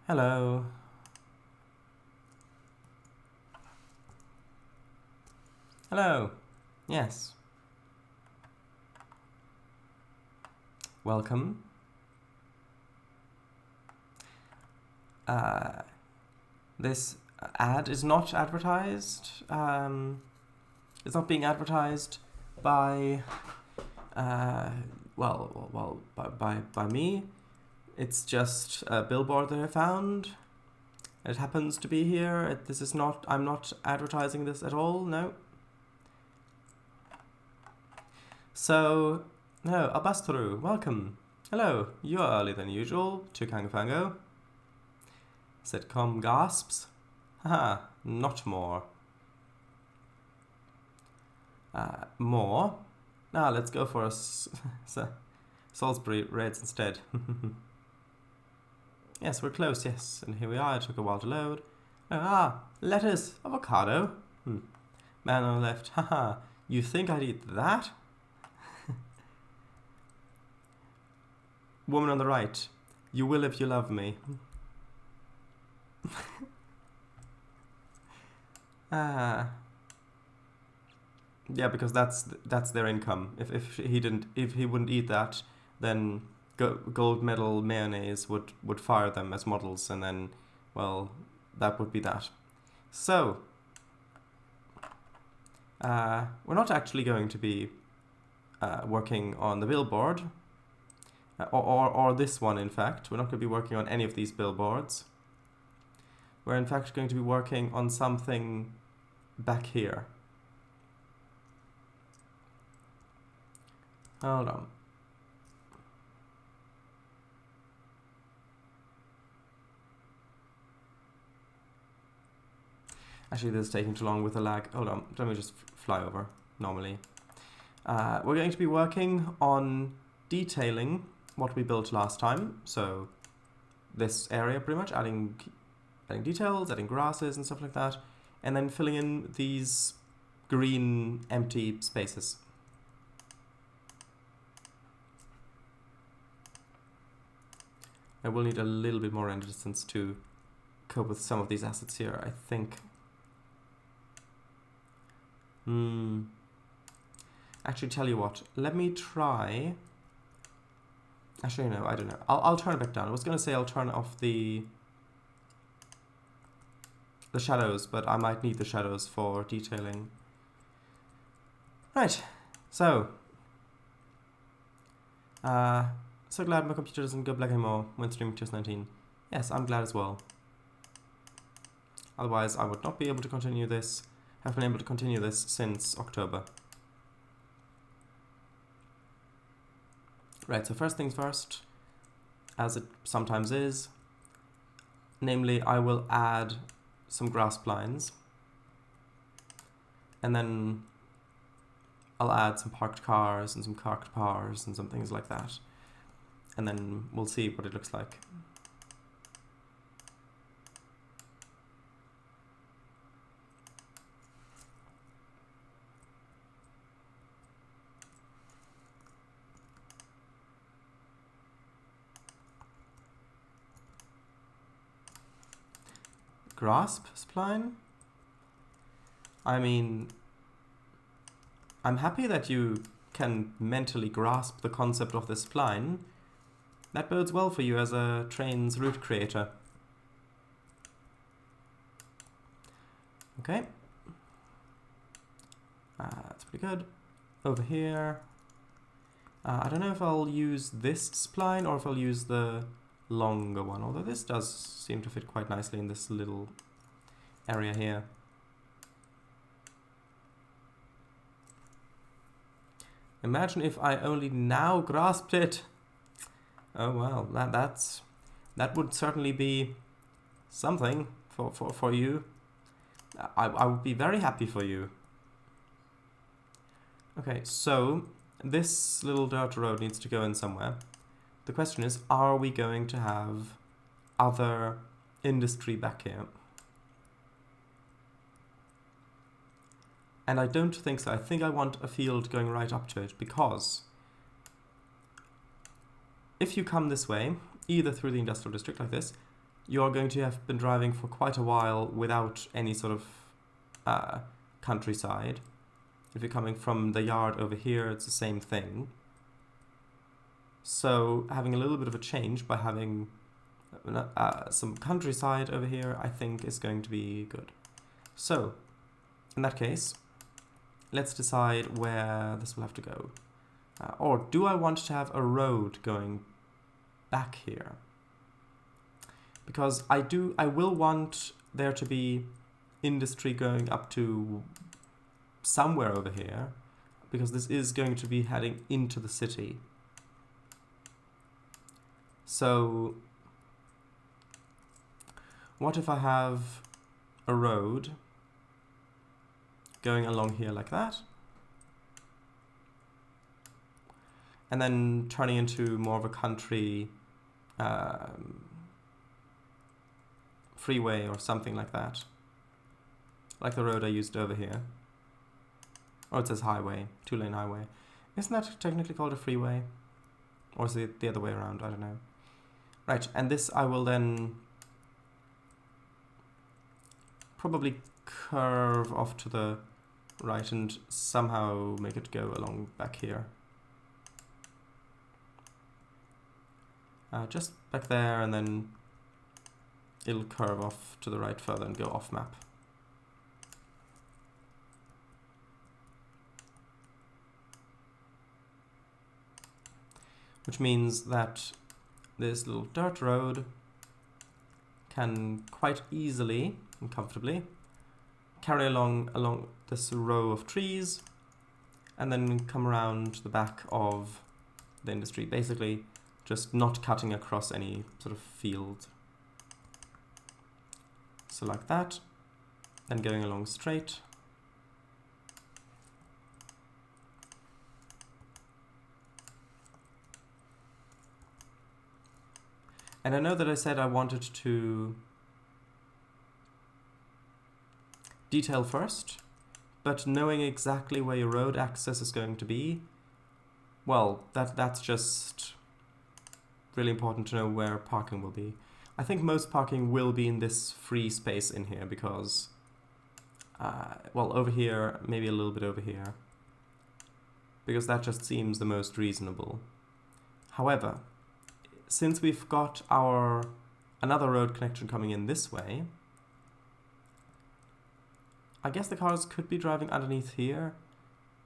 Hello. Hello. Yes. Welcome. This ad is not advertised. It's not being advertised by, by me. It's just a billboard that I found. It happens to be here. This is not. I'm not advertising this at all. No. So, no, I'll bust through. Welcome. Hello. You are earlier than usual. Chukangafango. Sitcom gasps. Haha, not more. More? Now let's go for a Salisbury Reds instead. Yes, we're close, yes. And here we are. It took a while to load. Lettuce. Avocado. Man on the left. Haha, you think I'd eat that? Woman on the right. You will if you love me. Yeah, because that's their income. If he wouldn't eat that, then gold medal mayonnaise would fire them as models, and then, well, that would be that. So, we're not actually going to be working on the billboard, or this one. In fact, we're not going to be working on any of these billboards. We're in fact going to be working on something back here. Hold on. Actually, this is taking too long with the lag. Hold on, let me just fly over normally. We're going to be working on detailing what we built last time. So this area, pretty much, adding details, adding grasses and stuff like that, and then filling in these green empty spaces. I will need a little bit more render distance to cope with some of these assets here, I think. Actually, tell you what, let me try. Actually, no, I don't know. I'll turn it back down. I was going to say I'll turn off the shadows, but I might need the shadows for detailing. Right, so so glad my computer doesn't go black anymore when streaming 2019. Yes, I'm glad as well. Otherwise, I would not be able to continue this. Have been able to continue this since October. Right, so first things first, as it sometimes is, namely I will add some grass blinds, and then I'll add some parked cars and some parked cars and some things like that, and then we'll see what it looks like. Grasp spline? I mean, I'm happy that you can mentally grasp the concept of the spline. That bodes well for you as a Trainz route creator. Okay. That's pretty good. Over here, I don't know if I'll use this spline or if I'll use the longer one, although this does seem to fit quite nicely in this little area here. Imagine if I only now grasped it. Oh well, that would certainly be something for you. I would be very happy for you. Okay, so this little dirt road needs to go in somewhere. The question is, are we going to have other industry back here? And I don't think so. I think I want a field going right up to it, because if you come this way, either through the industrial district like this, you're going to have been driving for quite a while without any sort of countryside. If you're coming from the yard over here, it's the same thing. So having a little bit of a change by having some countryside over here, I think is going to be good. So, in that case, let's decide where this will have to go. Or do I want to have a road going back here? Because I will want there to be industry going up to somewhere over here, because this is going to be heading into the city. So what if I have a road going along here like that, and then turning into more of a country freeway or something like that, like the road I used over here. Oh, it says highway, 2-lane highway. Isn't that technically called a freeway? Or is it the other way around? I don't know. Right, and this I will then probably curve off to the right and somehow make it go along back here. Just back there, and then it'll curve off to the right further and go off map. Which means that this little dirt road can quite easily and comfortably carry along this row of trees and then come around the back of the industry, basically just not cutting across any sort of field. So like that, then going along straight. And I know that I said I wanted to detail first, but knowing exactly where your road access is going to be, well, that's just really important to know where parking will be. I think most parking will be in this free space in here because, well, over here, maybe a little bit over here, because that just seems the most reasonable. However, since we've got another road connection coming in this way, I guess the cars could be driving underneath here,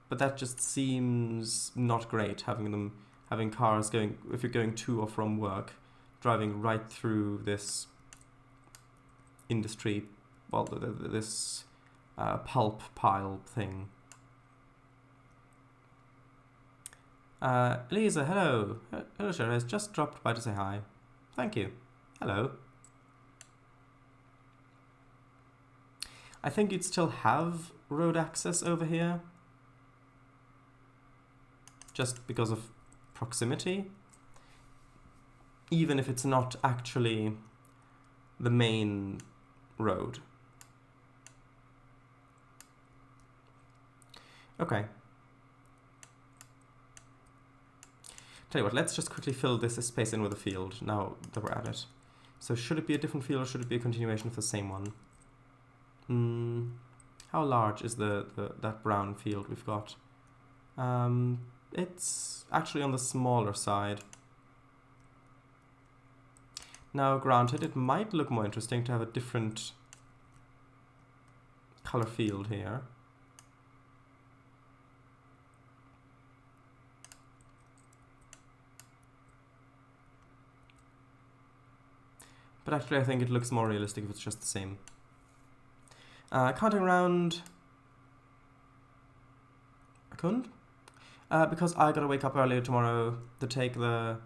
but that just seems not great, having cars going, if you're going to or from work, driving right through this industry, well, this pulp pile thing. Lisa, hello. Hello, Sherry has just dropped by to say hi. Thank you. Hello. I think you'd still have road access over here, just because of proximity, even if it's not actually the main road. Okay. Tell you what, let's just quickly fill this space in with a field now that we're at it. So should it be a different field or should it be a continuation of the same one? How large is that brown field we've got? It's actually on the smaller side. Now, granted, it might look more interesting to have a different color field here. But actually, I think it looks more realistic if it's just the same. Counting around a kund, because I gotta wake up earlier tomorrow to take the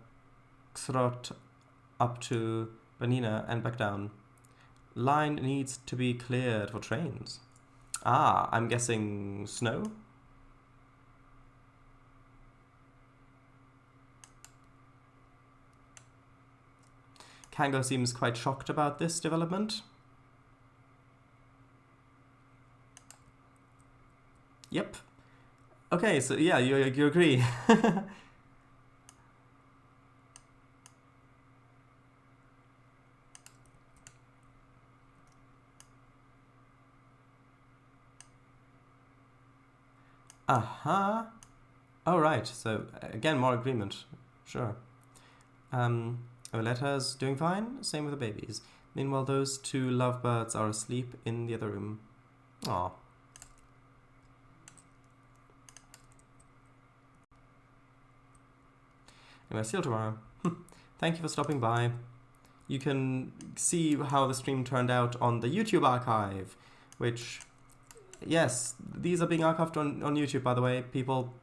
Xrot up to Benina and back down. Line needs to be cleared for trains. Ah, I'm guessing snow? Kango seems quite shocked about this development. Yep. Okay, so yeah, you agree. Aha. Oh, right. So, again, more agreement. Sure. Violetta's doing fine. Same with the babies. Meanwhile, those two lovebirds are asleep in the other room. Aw. Anyway, see you tomorrow. Thank you for stopping by. You can see how the stream turned out on the YouTube archive, which, yes, these are being archived on YouTube, by the way. People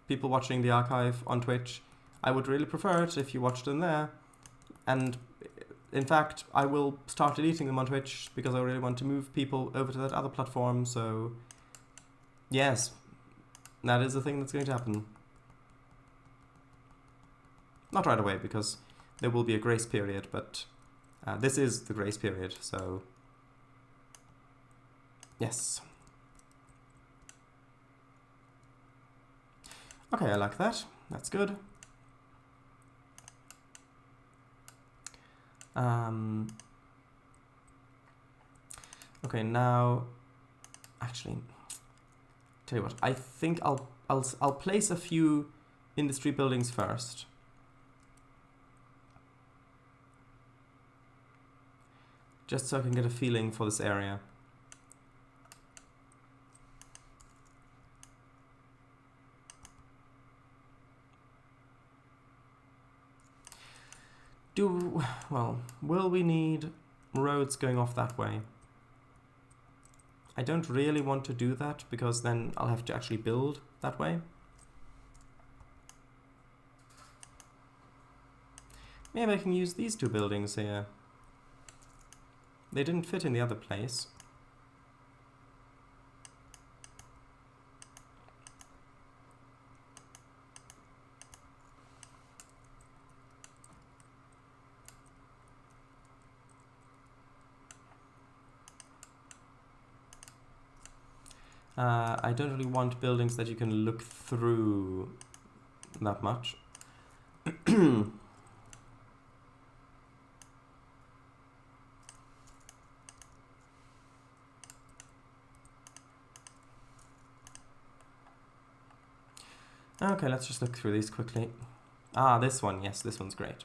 watching the archive on Twitch, I would really prefer it if you watched them there. And in fact, I will start deleting them on Twitch because I really want to move people over to that other platform. So, yes, that is a thing that's going to happen. Not right away, because there will be a grace period, but this is the grace period, so yes. Okay, I like that. That's good. Okay, now, actually, tell you what, I think I'll place a few industry buildings first. Just so I can get a feeling for this area. Will we need roads going off that way? I don't really want to do that because then I'll have to actually build that way. Maybe I can use these two buildings here. They didn't fit in the other place. I don't really want buildings that you can look through that much. Okay, let's just look through these quickly. Ah, this one, yes, this one's great.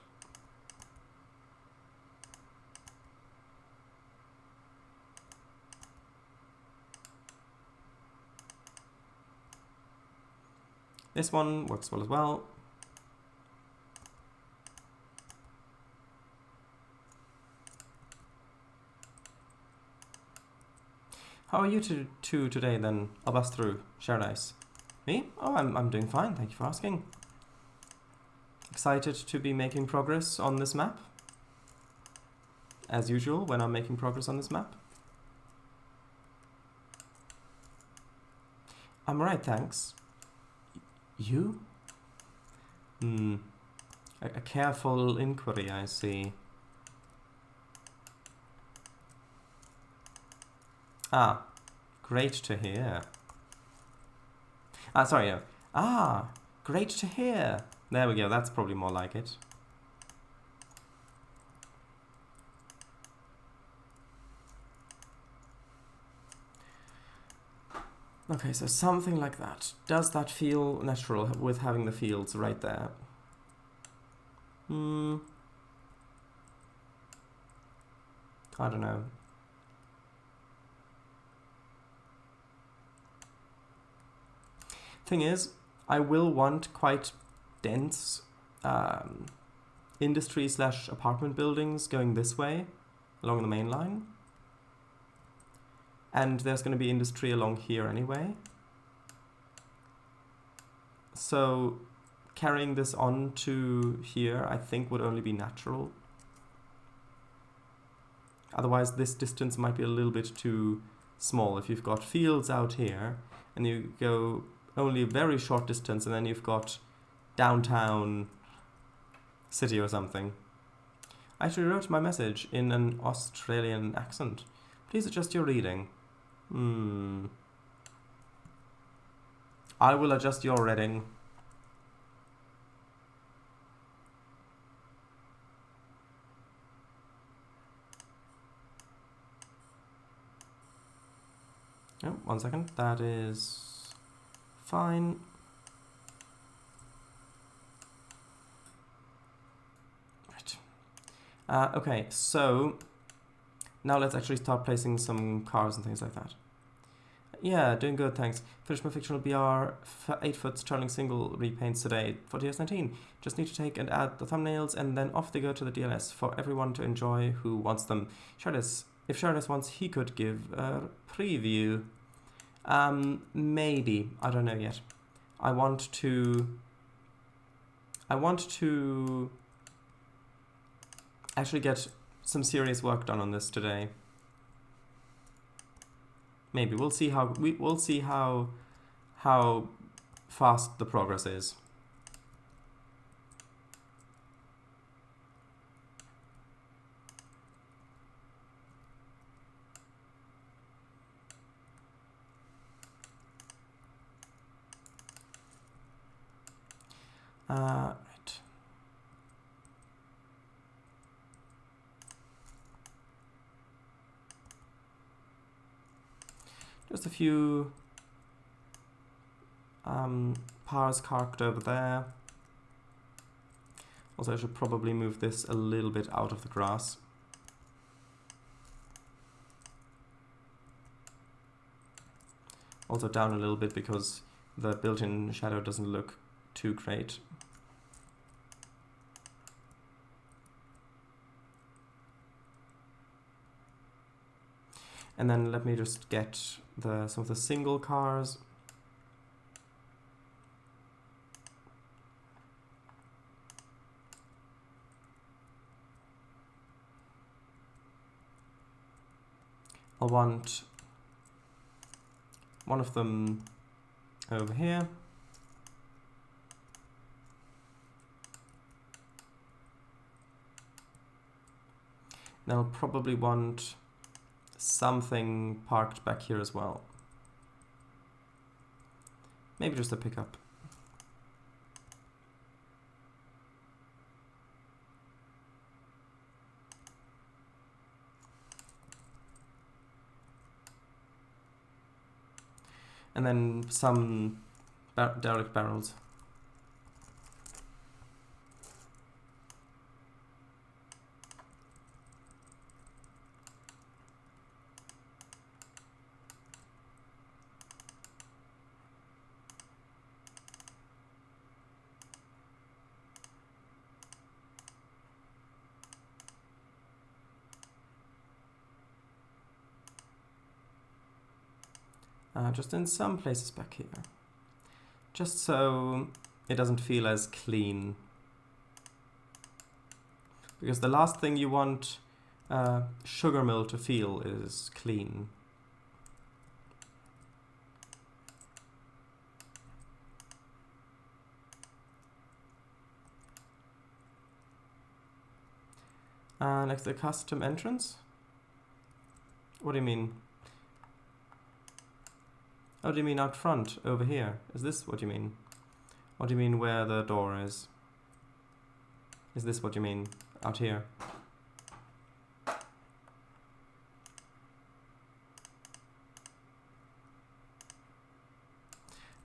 This one works well as well. How are you two today then? I'll bust through. Share nice. Me? Oh, I'm doing fine, thank you for asking. Excited to be making progress on this map. As usual, when I'm making progress on this map. I'm alright, thanks. You? A careful inquiry, I see. Ah, great to hear. Sorry, no. Ah, great to hear. There we go, that's probably more like it. Okay, so something like that. Does that feel natural with having the fields right there? I don't know. Thing is, I will want quite dense industry/apartment buildings going this way along the main line. And there's going to be industry along here anyway. So carrying this on to here, I think, would only be natural. Otherwise, this distance might be a little bit too small. If you've got fields out here, and you go only a very short distance, and then you've got downtown city or something. I actually wrote my message in an Australian accent. Please adjust your reading. I will adjust your reading. Oh, 1 second. That is fine. Right. Okay, so now let's actually start placing some cars and things like that. Yeah, doing good, thanks. Finished my fictional BR 8-foot Sterling single repaints today for DS19. Just need to take and add the thumbnails and then off they go to the DLS for everyone to enjoy who wants them. If Shardis wants, he could give a preview. Maybe. I don't know yet. I want to actually get some serious work done on this today. Maybe we'll see how fast the progress is. Right. Just a few powers carked over there. Also, I should probably move this a little bit out of the grass. Also down a little bit because the built-in shadow doesn't look too great. And then let me just get some of the single cars. I'll want one of them over here. And I'll probably want something parked back here as well. Maybe just a pickup. And then some derelict barrels. Just in some places back here. Just so it doesn't feel as clean. Because the last thing you want sugar mill to feel is clean. Next, the custom entrance? What do you mean? Oh, do you mean out front, over here? Is this what you mean? What do you mean where the door is? Is this what you mean? Out here?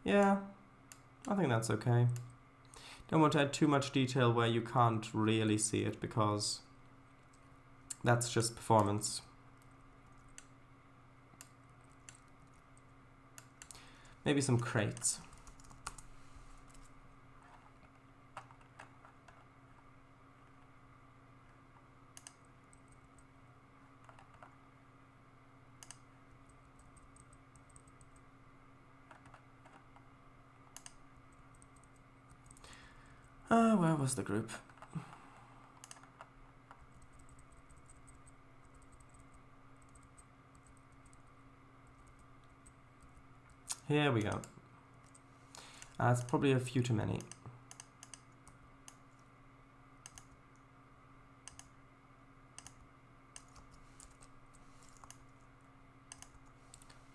Yeah, I think that's okay. Don't want to add too much detail where you can't really see it, because that's just performance. Maybe some crates. Where was the group? Here we go. It's probably a few too many.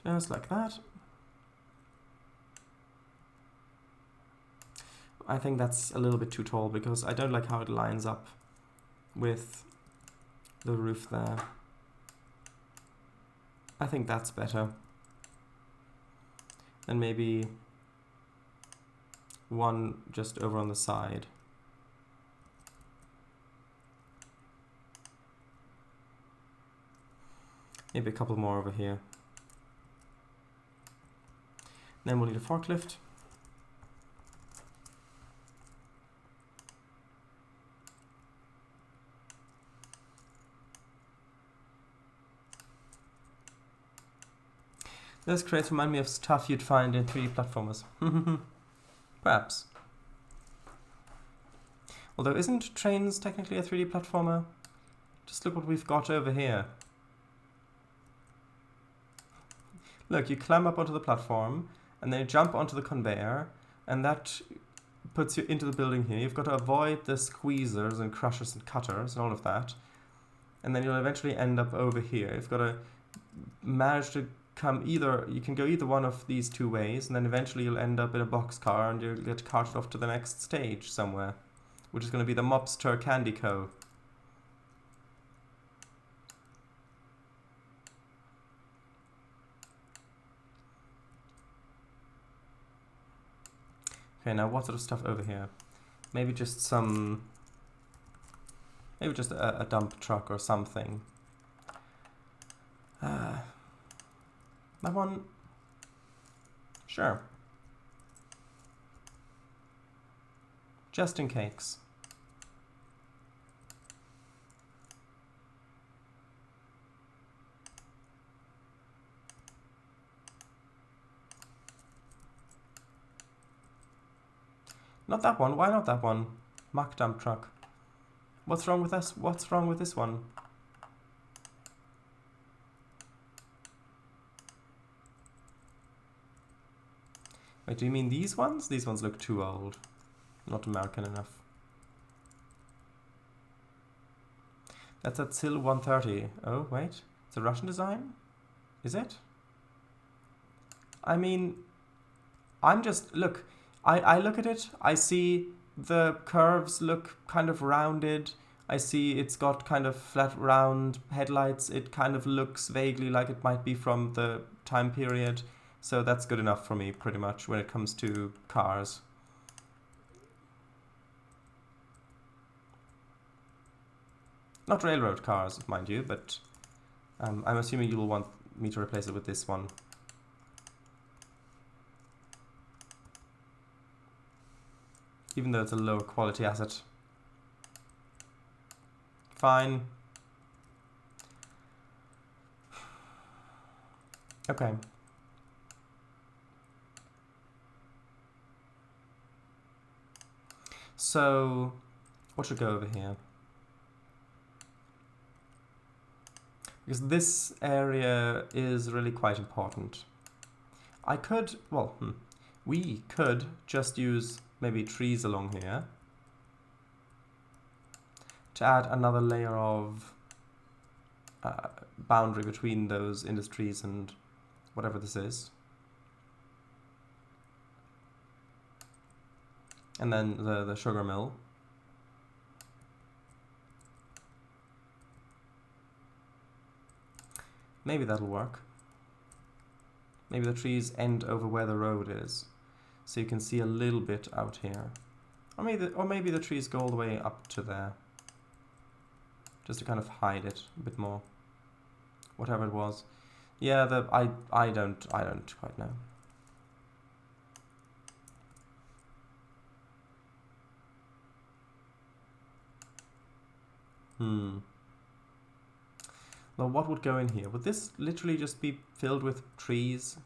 Just like that. I think that's a little bit too tall because I don't like how it lines up with the roof there. I think that's better. And maybe one just over on the side. Maybe a couple more over here. Then we'll need a forklift. Those crates remind me of stuff you'd find in 3D platformers. Perhaps. Although isn't Trainz technically a 3D platformer? Just look what we've got over here. Look, you climb up onto the platform, and then you jump onto the conveyor, and that puts you into the building here. You've got to avoid the squeezers and crushers and cutters and all of that. And then you'll eventually end up over here. You've got to manage to come either, you can go either one of these two ways, and then eventually you'll end up in a boxcar and you'll get carted off to the next stage somewhere, which is going to be the Mobster Candy Co. Okay, now what sort of stuff over here? Maybe just some, maybe just a dump truck or something. That one, sure. Just in case. Not that one. Why not that one? Mock dump truck. What's wrong with us? What's wrong with this one? Wait, do you mean these ones? These ones look too old. Not American enough. That's at SIL 130. Oh, wait. It's a Russian design? Is it? I mean, I'm just... Look, I look at it. I see the curves look kind of rounded. I see it's got kind of flat, round headlights. It kind of looks vaguely like it might be from the time period. So that's good enough for me, pretty much, when it comes to cars. Not railroad cars, mind you, but I'm assuming you'll want me to replace it with this one. Even though it's a lower quality asset. Fine. Okay. So, what should go over here? Because this area is really quite important. I could, well, we could just use maybe trees along here to add another layer of boundary between those industries and whatever this is. And then the sugar mill. Maybe that'll work. Maybe the trees end over where the road is, so you can see a little bit out here. Or maybe the trees go all the way up to there, just to kind of hide it a bit more. Whatever it was. Yeah, I don't quite know. Well, what would go in here? Would this literally just be filled with trees?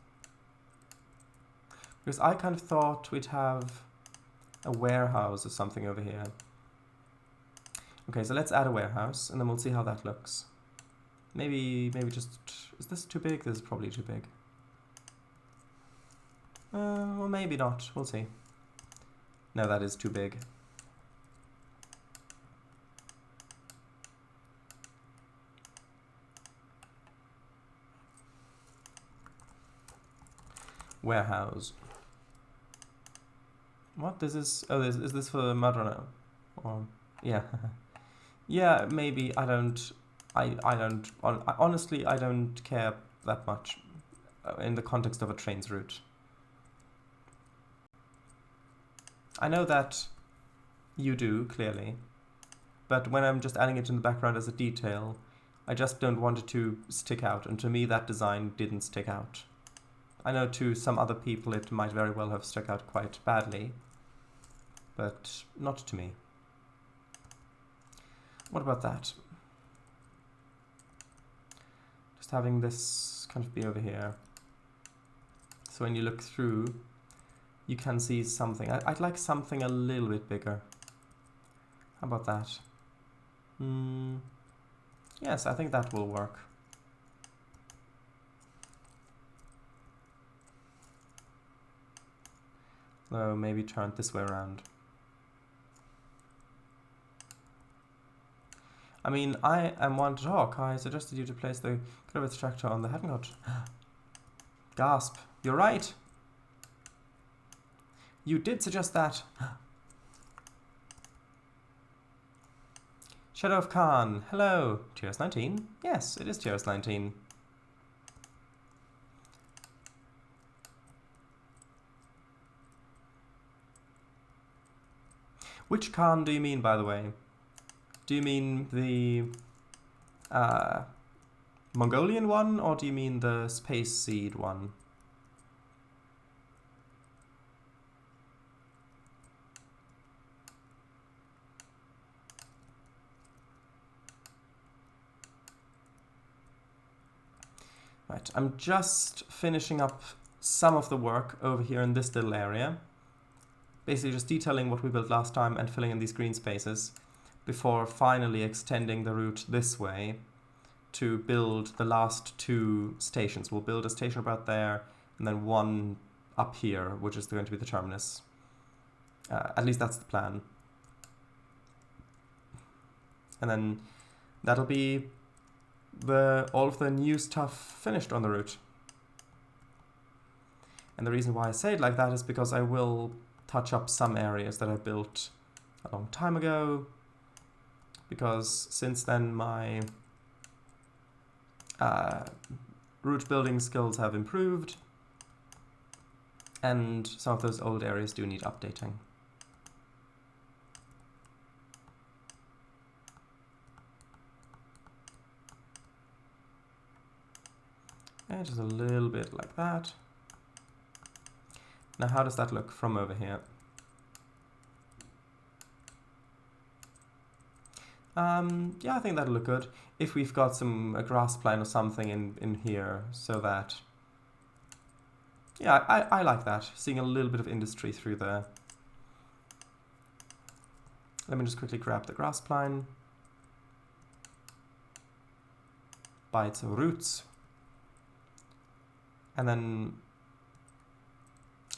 Because I kind of thought we'd have a warehouse or something over here. Okay, so let's add a warehouse, and then we'll see how that looks. Maybe just... Is this too big? This is probably too big. Well, maybe not. We'll see. No, that is too big. Warehouse. What? This is... Oh, is this for Madrona? Or... Yeah. Yeah, maybe. Honestly, I don't care that much in the context of a Trainz route. I know that you do, clearly, but when I'm just adding it in the background as a detail, I just don't want it to stick out, and to me that design didn't stick out. I know to some other people it might very well have stuck out quite badly, but not to me. What about that? Just having this kind of be over here. So when you look through, you can see something. I'd like something a little bit bigger. How about that? Yes, I think that will work. Though maybe turn it this way around. I mean, I am one to talk. I suggested you to place the curve extractor on the head node. Gasp. You're right. You did suggest that. Shadow of Khan. Hello. TRS 19? Yes, it is TRS 19. Which Khan do you mean, by the way? Do you mean the Mongolian one, or do you mean the Space Seed one? Right, I'm just finishing up some of the work over here in this little area. Basically just detailing what we built last time and filling in these green spaces before finally extending the route this way to build the last 2 stations. We'll build a station about there and then one up here, which is going to be the terminus. At least that's the plan. And then that'll be all of the new stuff finished on the route. And the reason why I say it like that is because I will touch up some areas that I built a long time ago, because since then my route building skills have improved and some of those old areas do need updating. And just a little bit like that. Now how does that look from over here? Yeah, I think that'll look good. If we've got a grass plan or something in here, so that... Yeah, I like that. Seeing a little bit of industry through there. Let me just quickly grab the grass pline. By its roots. And then...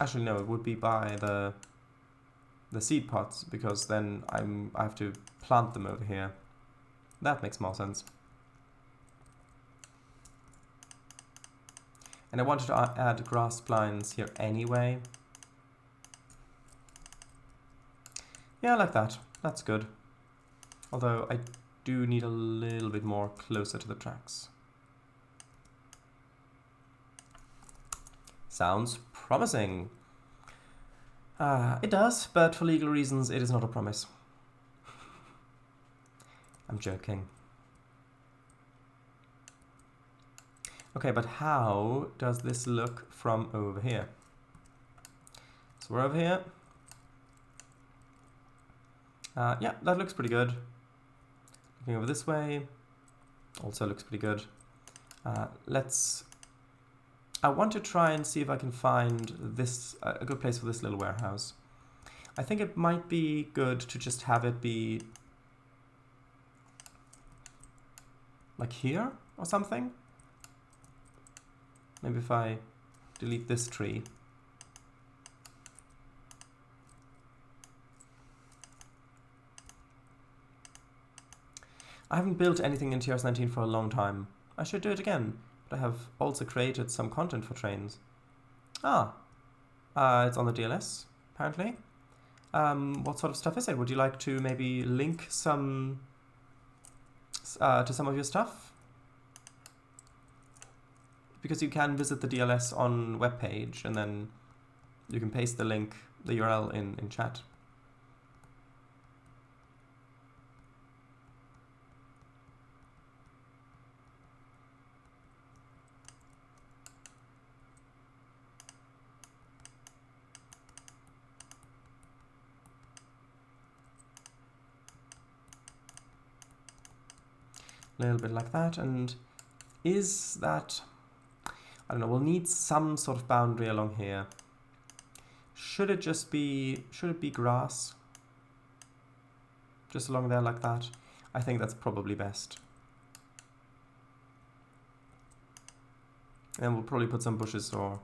Actually, no, it would be by the seed pots, because then I have to plant them over here. That makes more sense. And I wanted to add grass plines here anyway. Yeah, I like that. That's good. Although I do need a little bit more closer to the tracks. Sounds promising. It does, but for legal reasons it is not a promise. I'm joking. Okay, but how does this look from over here? So we're over here. Yeah, that looks pretty good. Looking over this way, also looks pretty good. I want to try and see if I can find this a good place for this little warehouse. I think it might be good to just have it be like here or something. Maybe if I delete this tree. I haven't built anything in TRS 19 for a long time. I should do it again. But I have also created some content for Trainz. It's on the DLS, apparently. What sort of stuff is it? Would you like to maybe link some to some of your stuff? Because you can visit the DLS on webpage and then you can paste the link the URL in chat. A little bit like that, and is that, I don't know, we'll need some sort of boundary along here. Should it be grass? Just along there like that? I think that's probably best. And we'll probably put some bushes or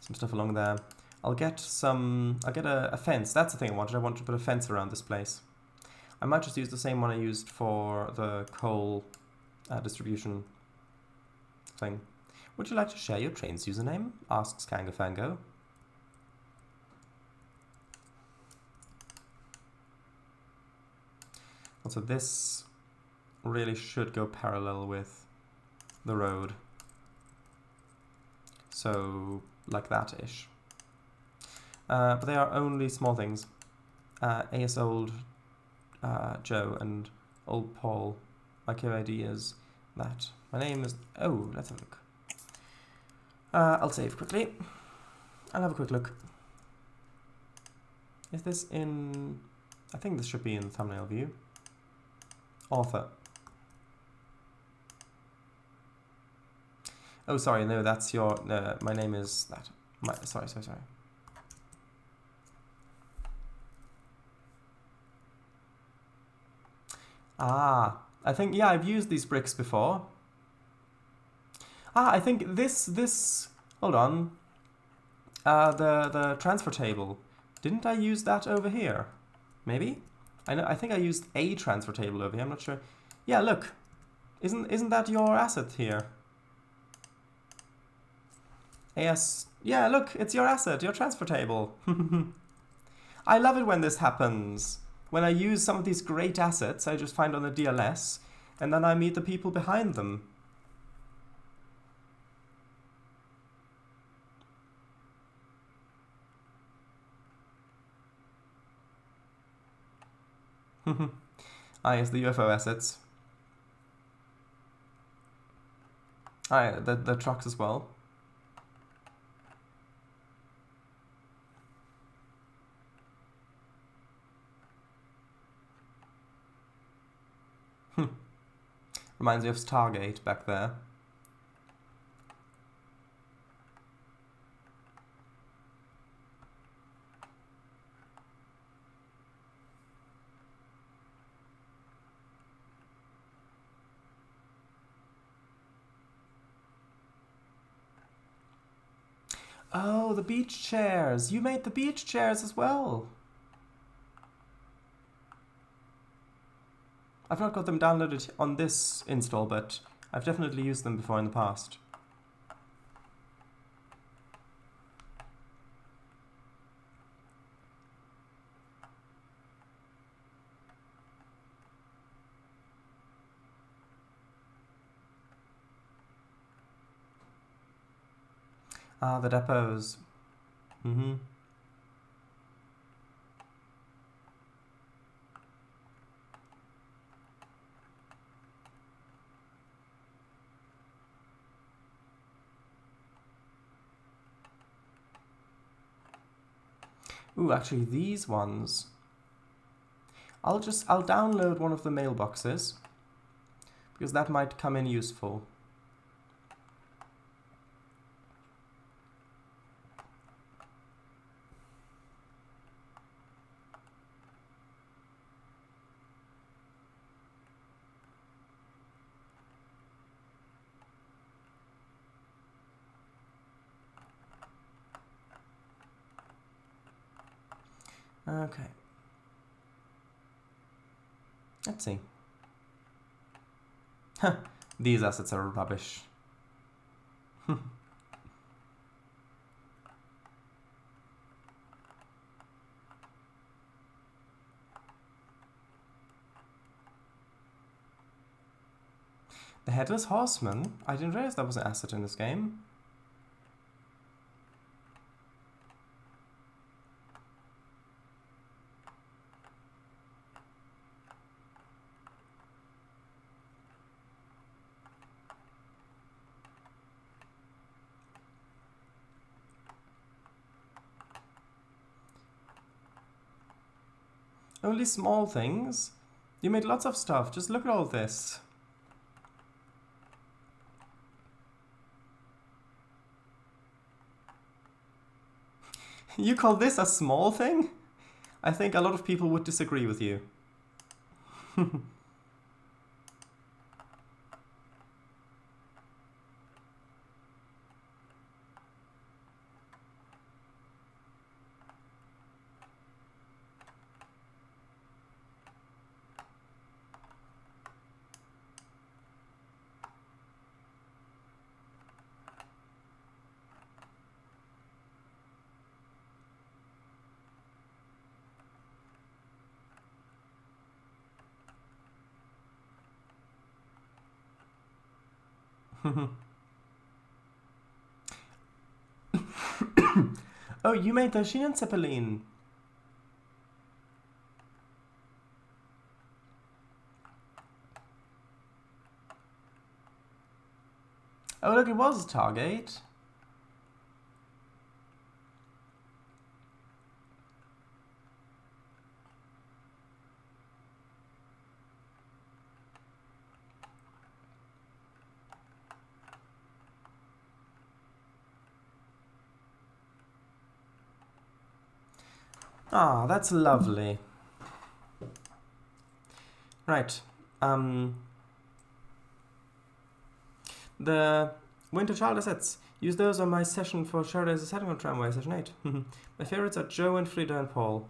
some stuff along there. I'll get a fence. That's the thing I wanted. I wanted to put a fence around this place. I might just use the same one I used for the coal distribution thing. Would you like to share your Trainz username? Asks Kangafango. Also, this really should go parallel with the road. So, like that-ish. But they are only small things. AS Old Joe and Old Paul. My QID is that. My name is... Oh, let's have a look. I'll save quickly. I'll have a quick look. Is this in... I think this should be in the thumbnail view. Author. Oh, sorry, no, that's your... my name is that. Sorry. Ah, I think, yeah, I've used these bricks before. Ah, I think this, hold on. The transfer table. Didn't I use that over here? Maybe? I think I used a transfer table over here, I'm not sure. Yeah, look. Isn't that your asset here? Yeah, look, it's your asset, your transfer table. I love it when this happens. When I use some of these great assets I just find on the DLS, and then I meet the people behind them. Ah, yes, the UFO assets. Ah, yeah, the trucks as well. Reminds me of Stargate back there. Oh, the beach chairs! You made the beach chairs as well! I've not got them downloaded on this install, but I've definitely used them before in the past. Ah, the depots. Ooh, actually these ones. I'll download one of the mailboxes, because that might come in useful. Okay. Let's see. These assets are rubbish. The Headless Horseman? I didn't realize that was an asset in this game. Only small things? You made lots of stuff. Just look at all this. You call this a small thing? I think a lot of people would disagree with you. Oh, you made the Schienenzeppelin. Oh, look, it was Target. Ah, that's lovely. Right. The Winter Child assets. Use those on my session for shared as a setting on Tramway, session 8. My favorites are Joe and Frida and Paul.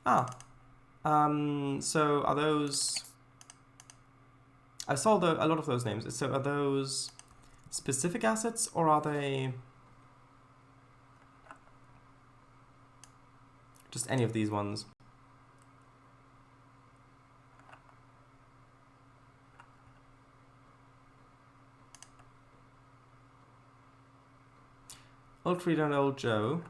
Ah. So are those... I saw a lot of those names. So are those specific assets or are they... just any of these ones? Old Frida and Old Joe.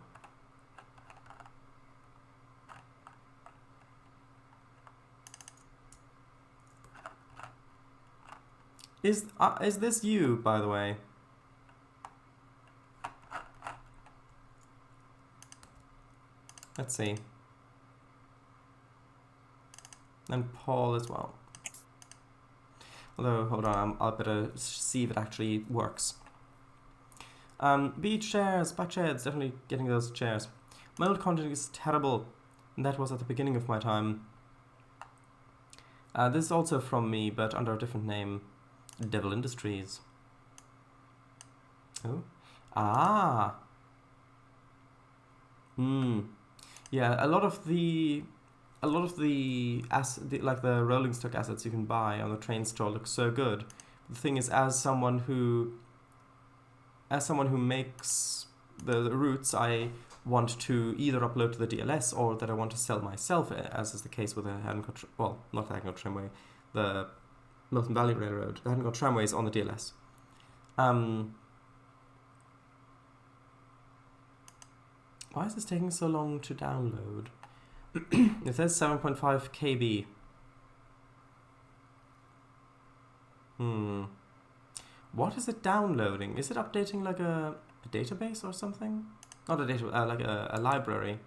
Is this you, by the way? Let's see. And Paul as well. Although, hold on, I'll better see if it actually works. Beach chairs, back chairs, definitely getting those chairs. My old content is terrible, and that was at the beginning of my time. This is also from me, but under a different name. Devil Industries. Oh. Ah. Yeah, a lot of the like the rolling stock assets you can buy on the Trainz store look so good. The thing is, as someone who makes the routes, I want to either upload to the DLS or that I want to sell myself, as is the case with the not the Hadden Tramway, the Milton Valley Railroad. The Hadden Tramway is on the DLS. Why is this taking so long to download? It says 7.5 KB. What is it downloading? Is it updating like a database or something? Not a database, like a library.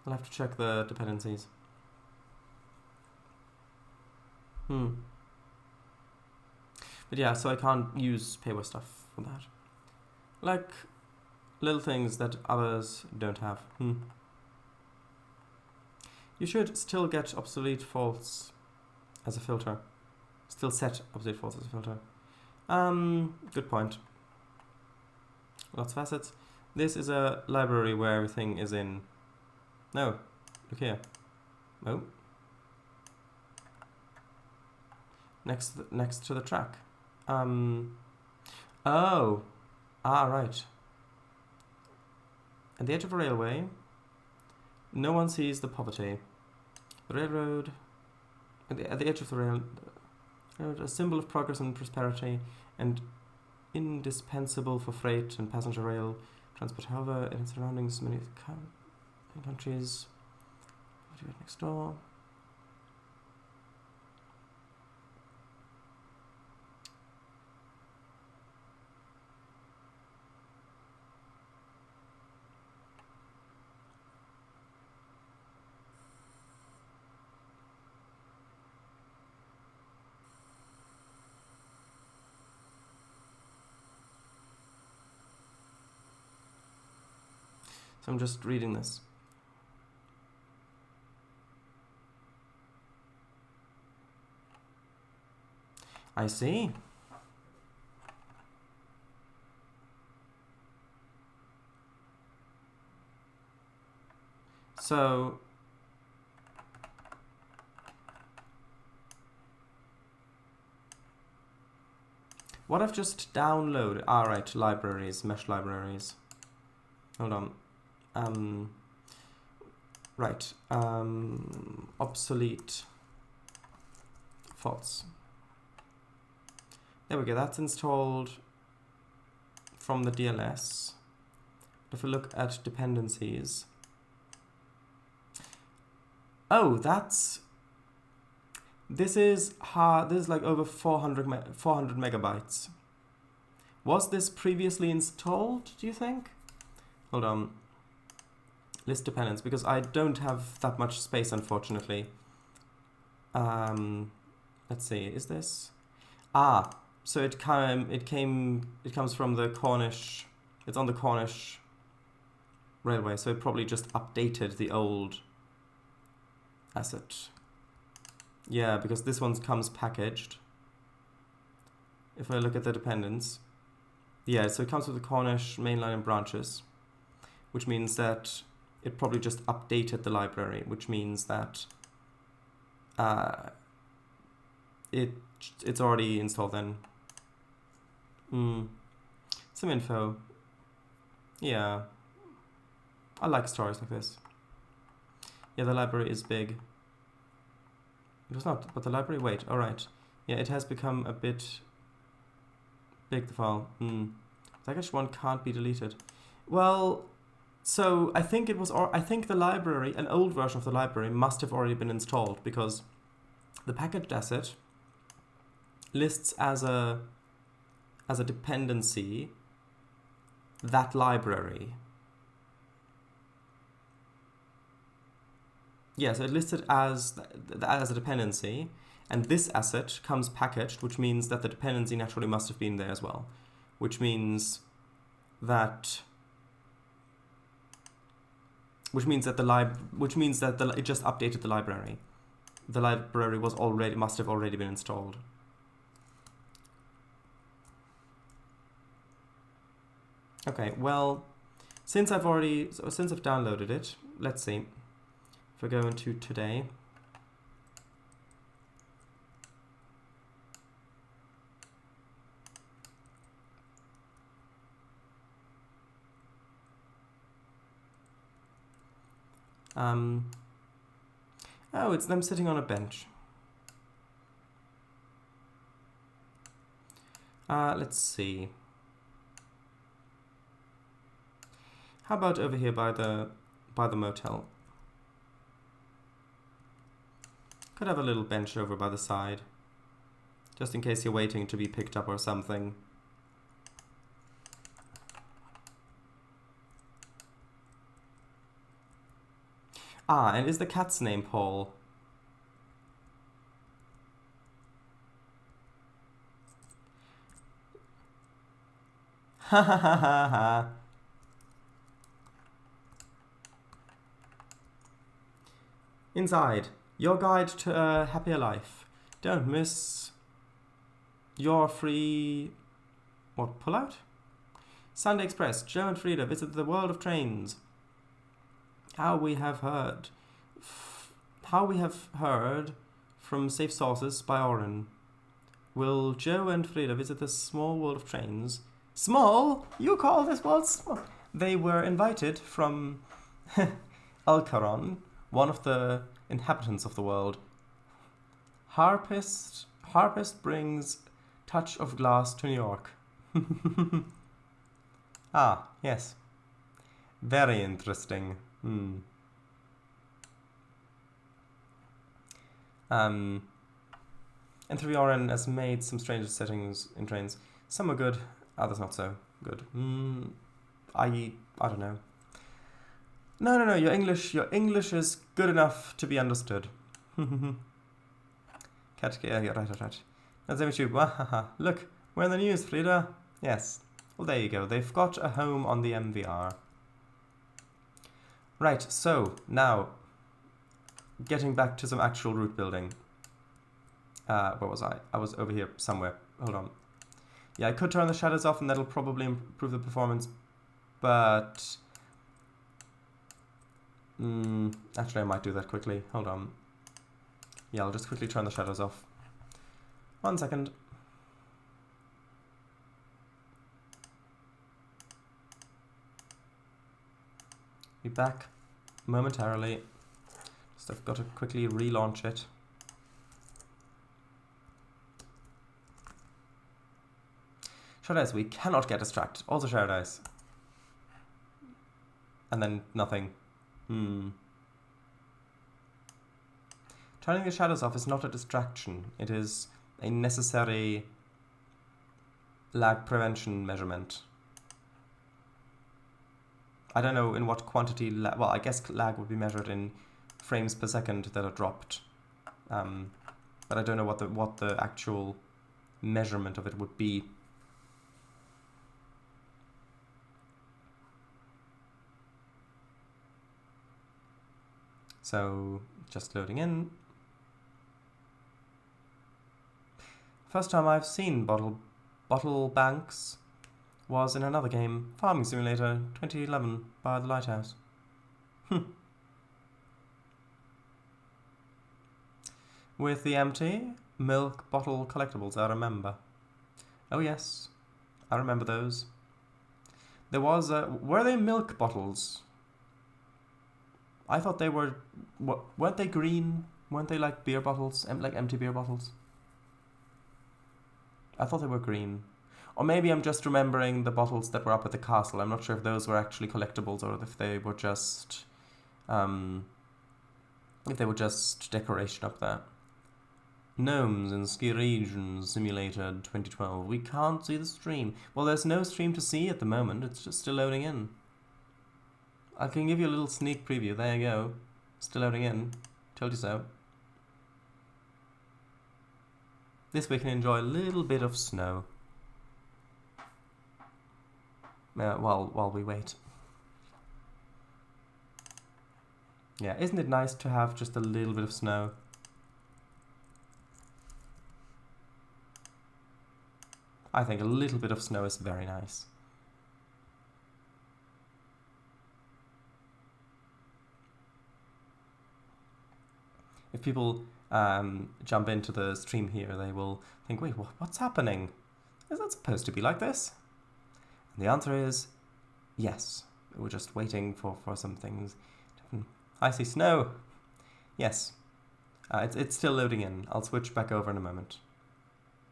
I'll have to check the dependencies. But yeah, so I can't use payware stuff for that. Like little things that others don't have. You should still get obsolete faults as a filter. Still set obsolete faults as a filter. Good point. Lots of assets. This is a library where everything is in... No, look here. Oh. Next to the track. Oh. Ah, right. At the edge of a railway, no one sees the poverty. The railroad, at the edge of the railroad, a symbol of progress and prosperity, and indispensable for freight and passenger rail transport. However, in its surroundings, many countries. What do you got next door? So I'm just reading this. I see. So what I've just downloaded, right, libraries, mesh libraries. Hold on. Right, obsolete, false. There we go, that's installed from the DLS. If we look at dependencies. Oh, this is like over 400 megabytes. Was this previously installed, do you think? Hold on. List dependence, because I don't have that much space, unfortunately. Let's see, is this? So it comes from the Cornish, it's on the Cornish Railway, so it probably just updated the old asset. Yeah, because this one comes packaged. If I look at the dependence, yeah, so it comes with the Cornish mainline and branches, which means that it probably just updated the library, which means that it's already installed then. Some info. Yeah, I like stories like this. Yeah, the library is big. It was not, but the library, wait, alright. Yeah, it has become a bit big, the file. Package 1 can't be deleted. Well, so I think the library, an old version of the library, must have already been installed, because the packaged asset lists as a dependency that library. Yeah, so it listed as a dependency, and this asset comes packaged, which means that the dependency naturally must have been there as well, which means that it just updated the library. The library must have already been installed. Okay, well, since I've downloaded it, let's see. If I go into today, oh, it's them sitting on a bench. Let's see. How about over here by the motel? Could have a little bench over by the side, just in case you're waiting to be picked up or something. And is the cat's name Paul? Ha ha ha ha ha. Inside, your guide to a happier life. Don't miss your free... what, pullout? Sunday Express, Joe and Frida visit the world of Trainz. How we have heard from safe sources by Oren. Will Joe and Frida visit the small world of Trainz? Small? You call this world small? They were invited from Alcaron, one of the inhabitants of the world. Harpist brings touch of glass to New York. Yes. Very interesting. And Oren has made some strange settings in Trainz. Some are good, others not so good. I don't know. No, your English is good enough to be understood. Yeah, right. That's YouTube. Look, we're in the news, Frida. Yes. Well, there you go. They've got a home on the MVR. Right, so now getting back to some actual route building. Where was I? I was over here somewhere. Hold on. Yeah, I could turn the shadows off and that'll probably improve the performance, but actually I might do that quickly. Hold on. Yeah, I'll just quickly turn the shadows off. 1 second. Be back momentarily. Just I've got to quickly relaunch it. Shadows, we cannot get distracted. Also shadows. And then nothing. Turning the shadows off is not a distraction. It is a necessary lag prevention measurement. I don't know in what quantity, well, I guess lag would be measured in frames per second that are dropped. But I don't know what the actual measurement of it would be. So, just loading in. First time I've seen bottle banks was in another game, Farming Simulator 2011 by the Lighthouse. With the empty milk bottle collectibles, I remember. Oh yes, I remember those. There was were they milk bottles? I thought they were, weren't they green? Weren't they like beer bottles, like empty beer bottles? I thought they were green. Or maybe I'm just remembering the bottles that were up at the castle. I'm not sure if those were actually collectibles or if they were just decoration up there. Gnomes in Ski Region Simulator 2012. We can't see the stream. Well, there's no stream to see at the moment. It's just still loading in. I can give you a little sneak preview. There you go. Still loading in. Told you so. This we can enjoy a little bit of snow. While we wait. Yeah, isn't it nice to have just a little bit of snow? I think a little bit of snow is very nice. If people jump into the stream here, they will think, wait, what's happening? Is that supposed to be like this? And the answer is yes. We're just waiting for some things. I see snow. Yes. It's still loading in. I'll switch back over in a moment.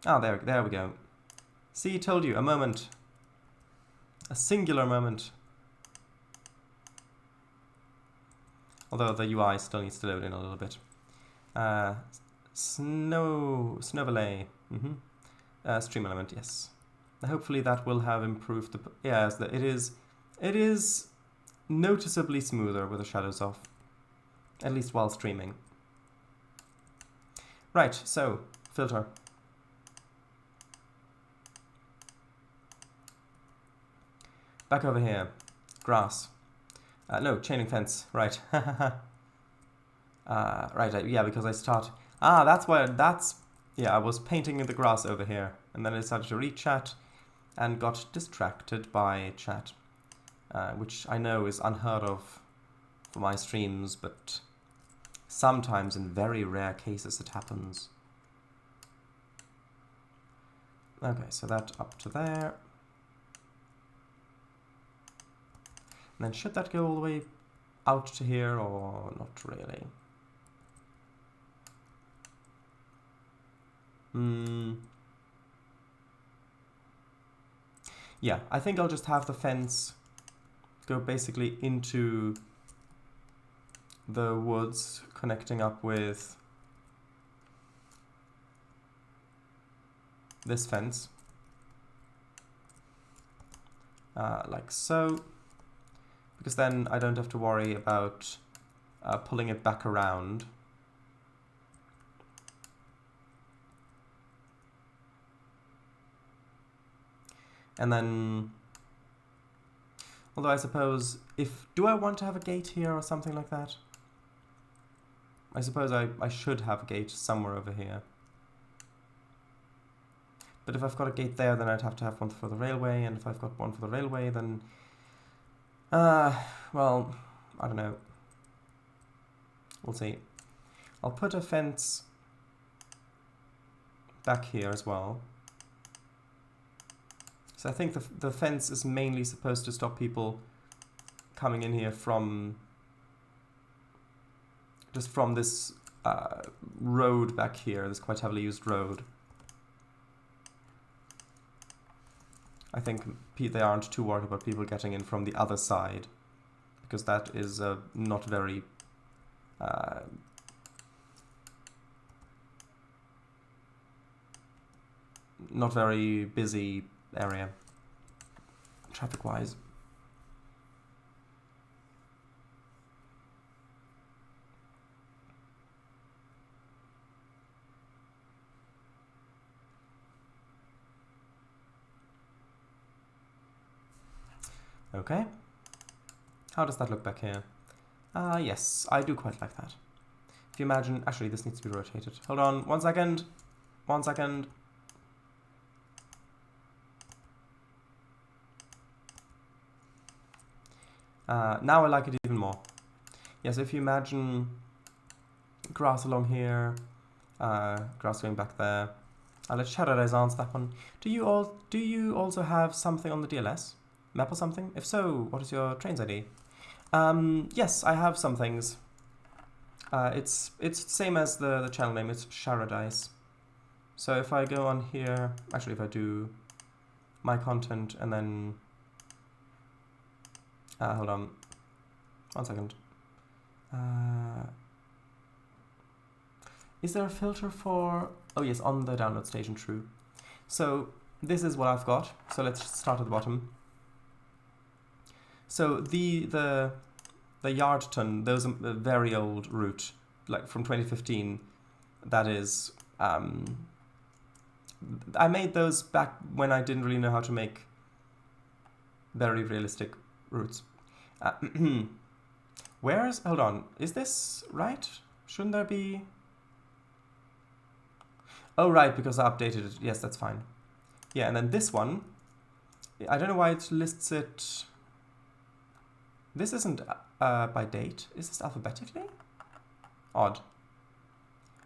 Ah, there we go. See, told you, a moment. A singular moment. Although the UI still needs to load in a little bit. Snowballet. Stream element, yes. Hopefully that will have improved the... Yes, it is noticeably smoother with the shadows off. At least while streaming. Right, so, filter. Back over here. Grass. No, chaining fence. Right. Right, yeah, because I start... that's why... Yeah, I was painting in the grass over here. And then I decided to read chat and got distracted by chat. Which I know is unheard of for my streams, but sometimes in very rare cases it happens. Okay, so that up to there. And then should that go all the way out to here or not really? Yeah, I think I'll just have the fence go basically into the woods, connecting up with this fence. Like so. Because then I don't have to worry about pulling it back around. And then, Although I suppose, do I want to have a gate here or something like that? I suppose I should have a gate somewhere over here. But if I've got a gate there, then I'd have to have one for the railway, and if I've got one for the railway, then... well, I don't know. We'll see. I'll put a fence back here as well. So I think the fence is mainly supposed to stop people coming in here from... just from this road back here, this quite heavily used road. I think they aren't too worried about people getting in from the other side, because that is not very not very busy area traffic-wise. Okay. How does that look back here? Yes, I do quite like that. If you imagine... Actually, this needs to be rotated. Hold on, 1 second. 1 second. Now I like it even more. Yes, if you imagine grass along here, grass going back there. I'll let Shadowrise answer that one. Do you also have something on the DLS? Map or something? If so, what is your Trainz ID? Yes, I have some things. It's the same as the channel name, it's Shadowrise. So if I go on here, actually if I do my content and then... hold on, 1 second. Is there a filter for... Oh yes, on the download station, true. So this is what I've got. So let's start at the bottom. So the Yardton, those are a very old route, like from 2015. That is, I made those back when I didn't really know how to make very realistic routes. Hold on, is this right? Shouldn't there be? Oh right, because I updated it. Yes, that's fine. Yeah, and then this one, I don't know why it lists it. This isn't by date. Is this alphabetically? Odd.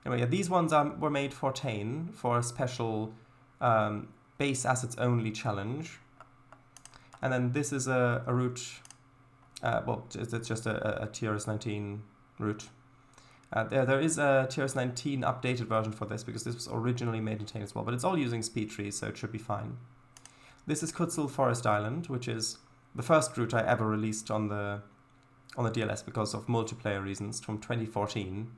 Anyway, yeah, these ones were made for Tain, for a special base assets only challenge. And then this is a route, well, it's just a TRS-19 route. There is a TRS-19 updated version for this, because this was originally made in Tain as well, but it's all using speed trees, so it should be fine. This is Kutzil Forest Island, which is the first route I ever released on the DLS because of multiplayer reasons, from 2014.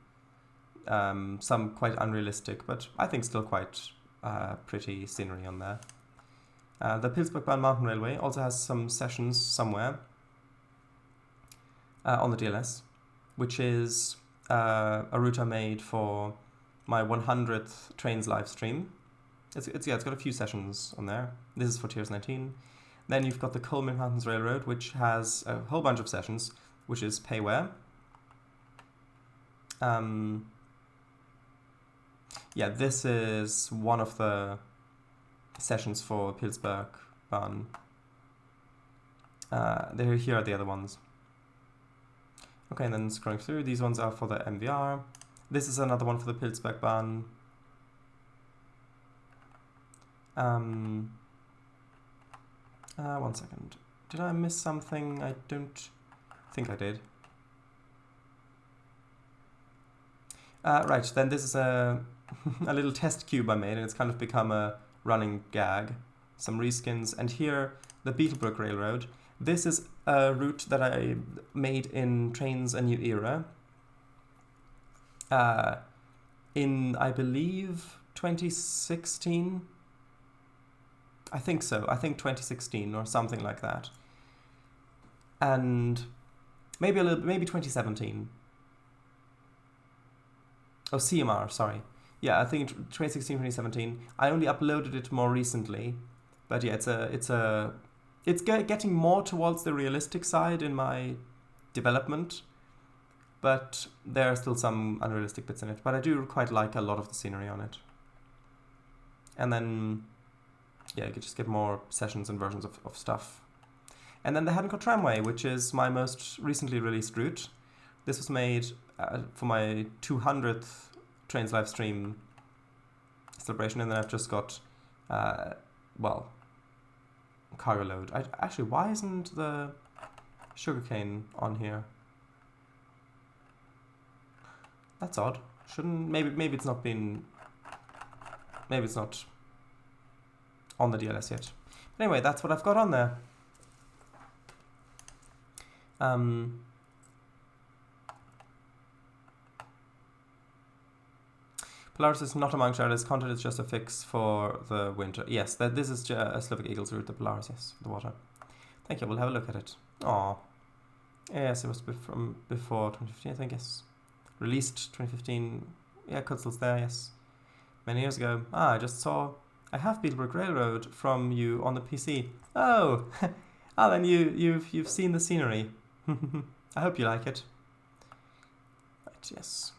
Some quite unrealistic, but I think still quite pretty scenery on there. The Pilsbergbahn Mountain Railway also has some sessions somewhere on the DLS, which is a route I made for my 100th Trainz live stream. It's got a few sessions on there. This is for TRS-19. Then you've got the Coleman Mountains Railroad, which has a whole bunch of sessions, which is payware. Yeah, this is one of the sessions for Pilsbergbahn. Here are the other ones. Okay, and then scrolling through, these ones are for the MVR. This is another one for the Pilsbergbahn. 1 second. Did I miss something? I don't think I did. Right, then this is a little test cube I made, and it's kind of become a running gag. Some reskins, and here, the Beetlebrook Railroad. This is a route that I made in Trainz A New Era. In, I believe, 2016? I think so. I think 2016 or something like that. And maybe 2017. Oh, CMR, sorry. Yeah, I think 2016, 2017. I only uploaded it more recently, but yeah, it's It's getting more towards the realistic side in my development, but there are still some unrealistic bits in it. But I do quite like a lot of the scenery on it. And then, yeah, you could just get more sessions and versions of stuff. And then the Haddon Tramway, which is my most recently released route. This was made for my 200th Trainz live stream celebration, and then I've just got, well, cargo load. Actually, why isn't the sugarcane on here? That's odd. Shouldn't, maybe it's not been, maybe it's not on the DLS yet. But anyway, that's what I've got on there. Polaris is not among Charlotte's content, it's just a fix for the winter. Yes, this is a Slovak Eagles route, the Polaris, yes, the water. Thank you, we'll have a look at it. Aww. Yes, it was from before 2015, I think, yes. Released 2015, yeah, Kutzel's there, yes. Many years ago. I just saw, I have Beetlebrook Railroad from you on the PC. Oh, then you've seen the scenery. I hope you like it. Right, yes.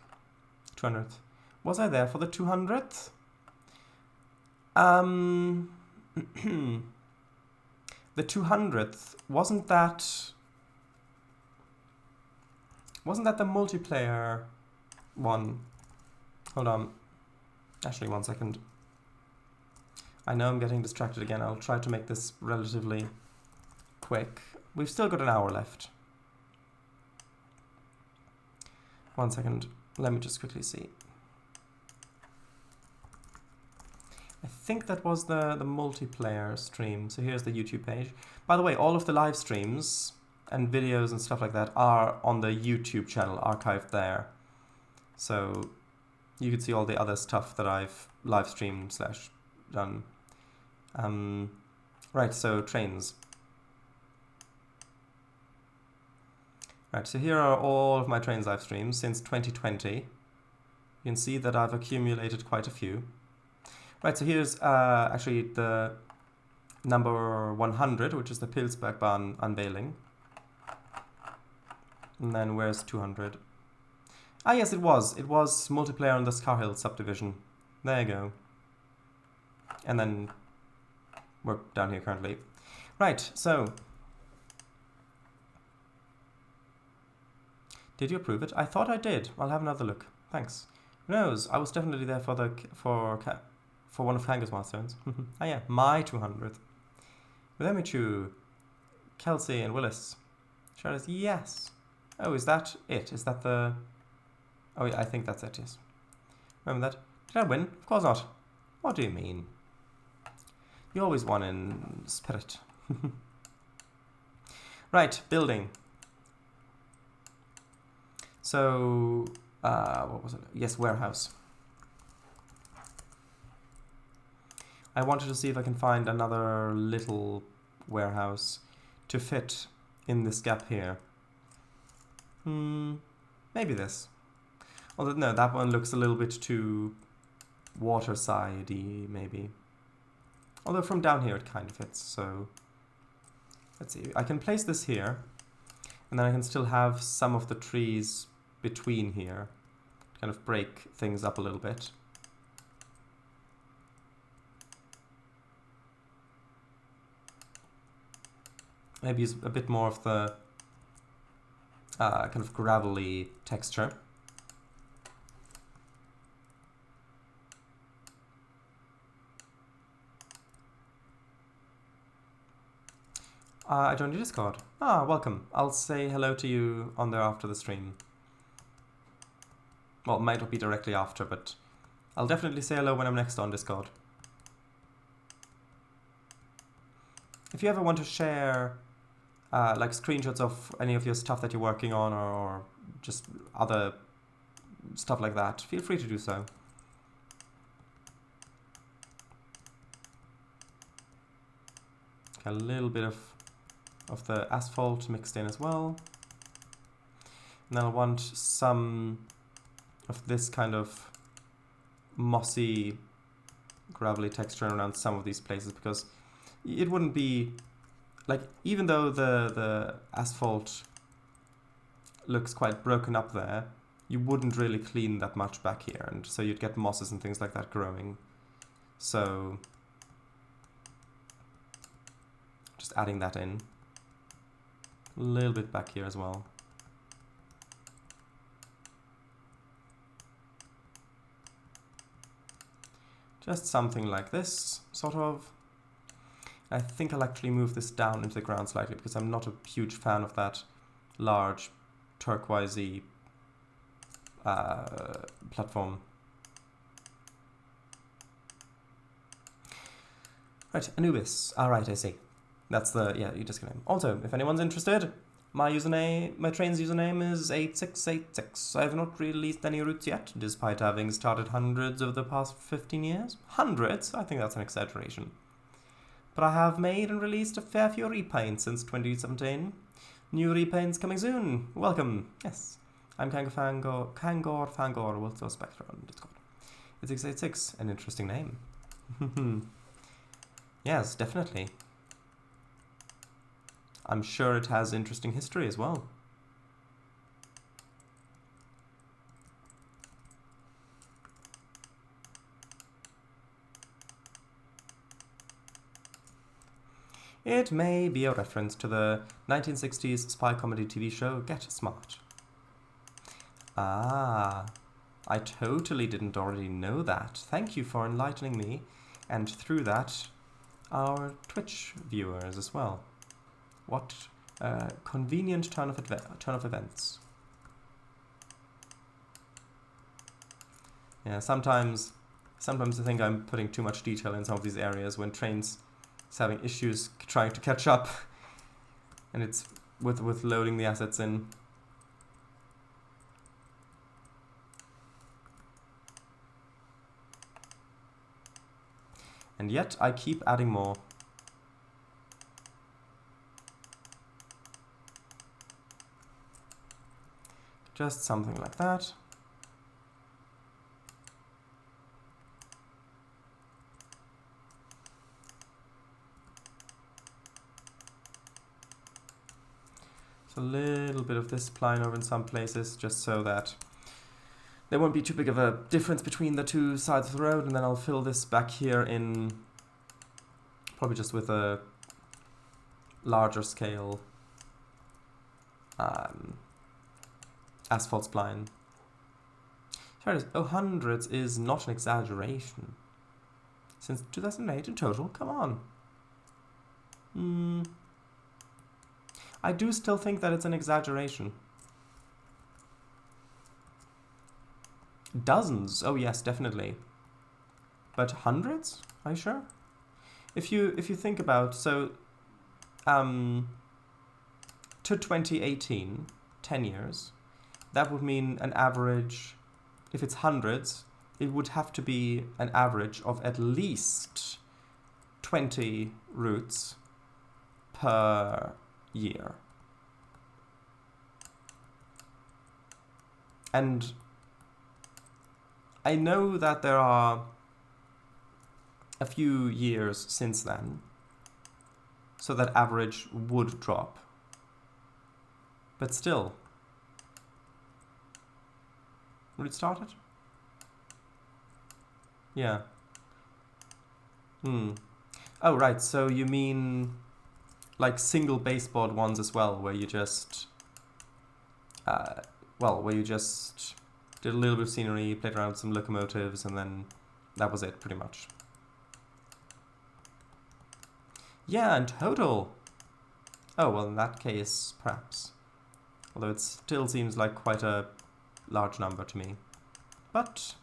200th. Was I there for the 200th? The 200th, wasn't that the multiplayer one? Hold on. Actually, 1 second. I know I'm getting distracted again. I'll try to make this relatively quick. We've still got an hour left. 1 second. Let me just quickly see. I think that was the multiplayer stream. So here's the YouTube page. By the way, all of the live streams and videos and stuff like that are on the YouTube channel, archived there. So you can see all the other stuff that I've live streamed / done. Right, so Trainz. Right, so here are all of my Trainz live streams since 2020. You can see that I've accumulated quite a few. Right, so here's actually the number 100, which is the Pilsbergbahn unveiling. And then where's 200? Ah, yes, it was. It was multiplayer on the Scarhill subdivision. There you go. And then we're down here currently. Right, so. Did you approve it? I thought I did. I'll have another look. Thanks. Who knows? I was definitely there for one of Kanga's milestones. Ah yeah, my 200th. With Emichu, Kelsey and Willis. Charles, yes. Oh, is that it? Is that the... Oh yeah, I think that's it, yes. Remember that? Did I win? Of course not. What do you mean? You always won in spirit. Right, building. So, what was it? Yes, warehouse. I wanted to see if I can find another little warehouse to fit in this gap here. Maybe this. Although, no, that one looks a little bit too waterside-y, maybe. Although from down here it kind of fits, so... Let's see, I can place this here, and then I can still have some of the trees between here, kind of break things up a little bit. Maybe use a bit more of the kind of gravelly texture. I joined your Discord. Ah, welcome. I'll say hello to you on there after the stream. Well, it might not be directly after, but I'll definitely say hello when I'm next on Discord. If you ever want to share like screenshots of any of your stuff that you're working on, or just other stuff like that, feel free to do so. A little bit of the asphalt mixed in as well. And then I'll want some of this kind of mossy, gravelly texture around some of these places, because it wouldn't be like, even though the asphalt looks quite broken up there, you wouldn't really clean that much back here, and so you'd get mosses and things like that growing. So just adding that in. A little bit back here as well. Just something like this, sort of. I think I'll actually move this down into the ground slightly because I'm not a huge fan of that large turquoisey platform. Right, Anubis. Alright, I see. That's the, yeah, you just get name. Also, if anyone's interested, my Trainz username is 8686. I have not released any routes yet, despite having started hundreds over the past 15 years. Hundreds? I think that's an exaggeration. But I have made and released a fair few repaints since 2017. New repaints coming soon. Welcome. Yes. I'm Kangor Fangor, Wilto Spectrum, Discord. It's 686, an interesting name. Yes, definitely. I'm sure it has interesting history as well. It may be a reference to the 1960s spy comedy TV show Get Smart. Ah, I totally didn't already know that. Thank you for enlightening me, and through that, our Twitch viewers as well. What a convenient turn of events. Yeah, sometimes I think I'm putting too much detail in some of these areas when Trainz is having issues trying to catch up, and it's with loading the assets in. And yet I keep adding more. Just something like that. So a little bit of this applying over in some places, just so that there won't be too big of a difference between the two sides of the road, and then I'll fill this back here in probably just with a larger scale asphalt spline. Here it is. Oh, hundreds is not an exaggeration. Since 2008 in total, come on. I do still think that it's an exaggeration. Dozens, oh yes, definitely. But hundreds? Are you sure? If you think about, so to 2018, 10 years, that would mean an average, if it's hundreds, it would have to be an average of at least 20 routes per year. And I know that there are a few years since then, so that average would drop. But still. Would it start it? Yeah. Oh, right, so you mean like single baseboard ones as well, where you just, where you just did a little bit of scenery, played around with some locomotives, and then that was it, pretty much. Yeah, in total. Oh, well, in that case, perhaps. Although it still seems like quite a large number to me. But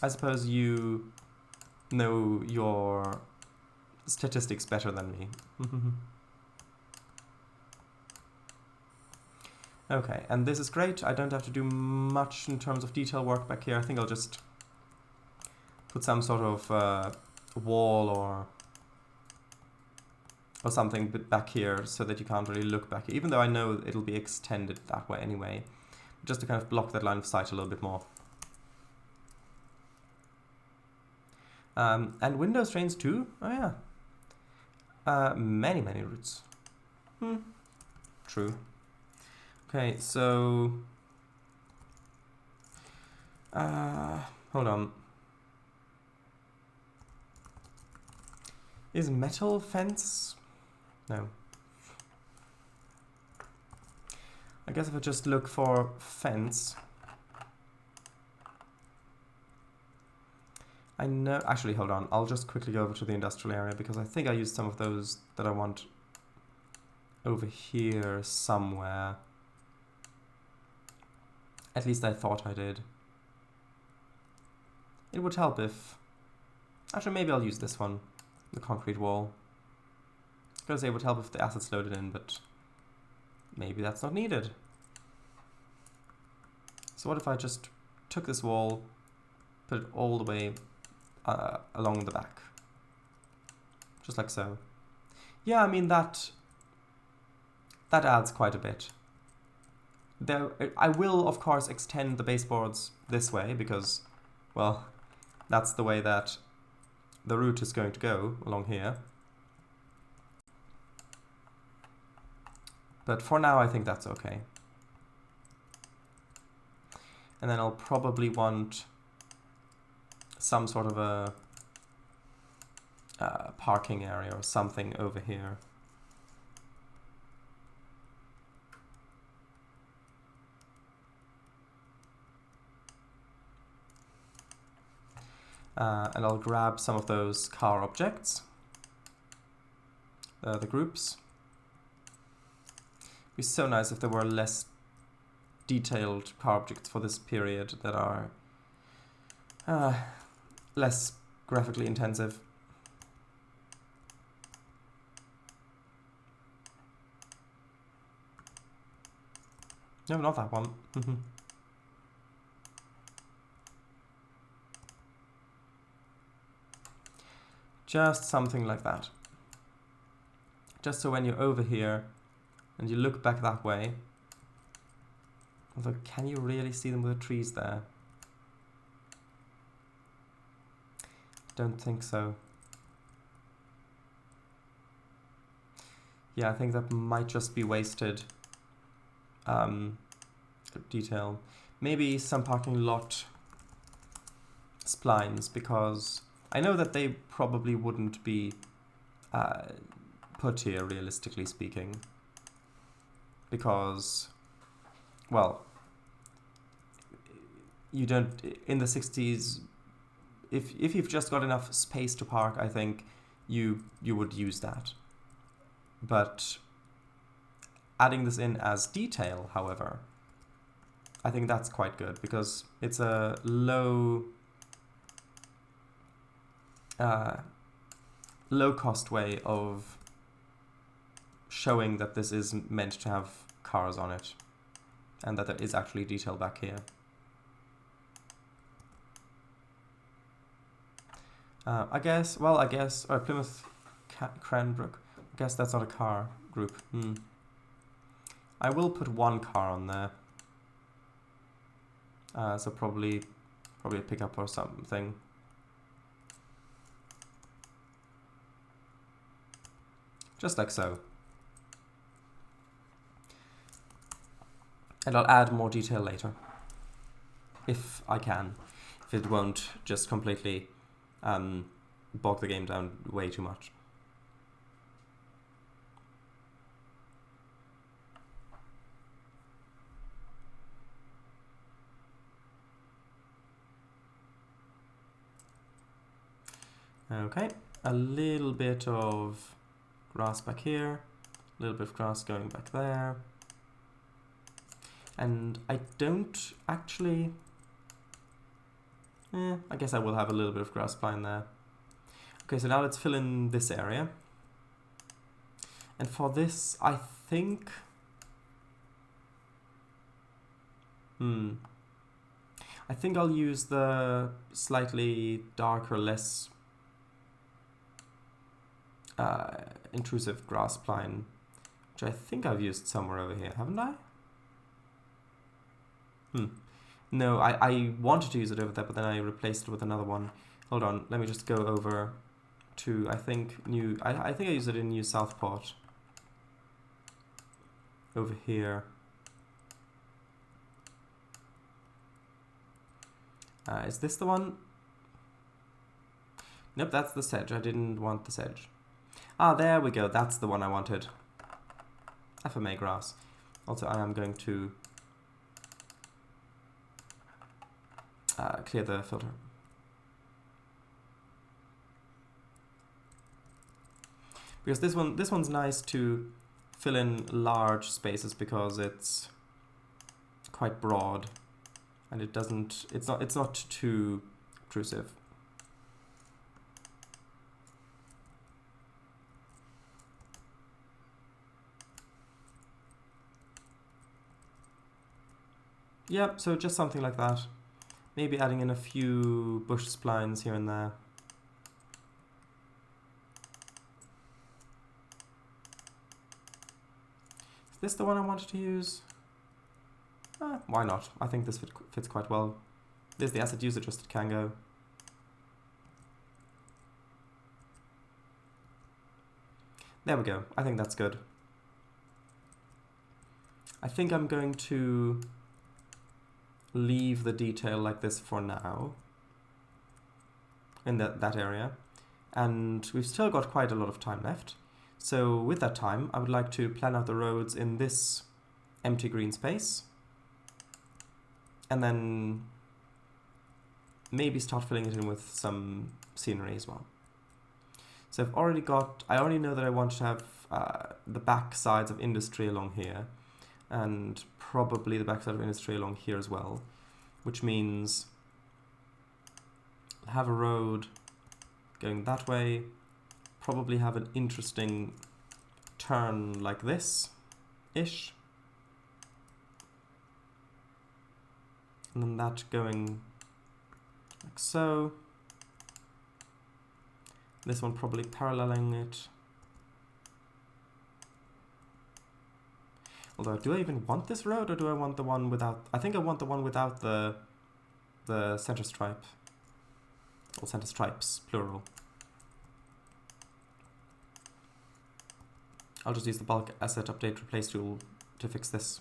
I suppose you know your statistics better than me. Okay, and this is great. I don't have to do much in terms of detail work back here. I think I'll just put some sort of wall or something back here so that you can't really look back here, even though I know it'll be extended that way anyway, just to kind of block that line of sight a little bit more. And Windows Trainz too? Oh yeah. Many roots. True. Okay, so... hold on. Is metal fence? No. I guess if I just look for fence... I know... Actually, hold on. I'll just quickly go over to the industrial area because I think I used some of those that I want over here somewhere. At least I thought I did. It would help if... Actually, maybe I'll use this one. The concrete wall. I was gonna say it would help if the assets loaded in, but maybe that's not needed. So what if I just took this wall, put it all the way along the back? Just like so. Yeah, I mean that adds quite a bit. I will, of course, extend the baseboards this way because, well, that's the way that the route is going to go along here. But for now, I think that's okay. And then I'll probably want some sort of a parking area or something over here. And I'll grab some of those car objects, the groups. It'd be so nice if there were less detailed car objects for this period that are less graphically intensive. No, not that one. Just something like that. Just so when you're over here and you look back that way, although can you really see them with the trees there? Don't think so. Yeah, I think that might just be wasted detail. Maybe some parking lot splines, because I know that they probably wouldn't be put here, realistically speaking, because, well, you don't, in the 60s, if you've just got enough space to park, I think you would use that. But adding this in as detail, however, I think that's quite good, because it's a low cost way of showing that this is meant to have cars on it and that there is actually detail back here. I guess, Plymouth Cranbrook, I guess that's not a car group. I will put one car on there. So probably a pickup or something. Just like so. And I'll add more detail later, if I can, if it won't just completely bog the game down way too much. Okay, a little bit of grass back here, a little bit of grass going back there. And I don't actually... I guess I will have a little bit of grass pline there. Okay, so now let's fill in this area. And for this, I think... I think I'll use the slightly darker, less intrusive grass pline, which I think I've used somewhere over here, haven't I? No, I wanted to use it over there, but then I replaced it with another one. Hold on, let me just go over to, I think, I think I used it in New Southport. Over here. Is this the one? Nope, that's the sedge. I didn't want the sedge. Ah, there we go. That's the one I wanted. FMA grass. Also, I am going to clear the filter. Because this one's nice to fill in large spaces because it's quite broad and it's not too obtrusive. Yep, so just something like that. Maybe adding in a few bush splines here and there. Is this the one I wanted to use? Why not? I think this fits quite well. There's the asset use adjusted can go. There we go. I think that's good. I think I'm going to leave the detail like this for now in that area, and we've still got quite a lot of time left. So with that time, I would like to plan out the roads in this empty green space, and then maybe start filling it in with some scenery as well. So I already know that I want to have the back sides of industry along here, and probably the backside of industry along here as well, which means I'll have a road going that way, probably have an interesting turn like this-ish, and then that going like so, this one probably paralleling it. Although, do I even want this road, or do I want the one without... I think I want the one without the center stripe. Or center stripes, plural. I'll just use the bulk asset update replace tool to fix this.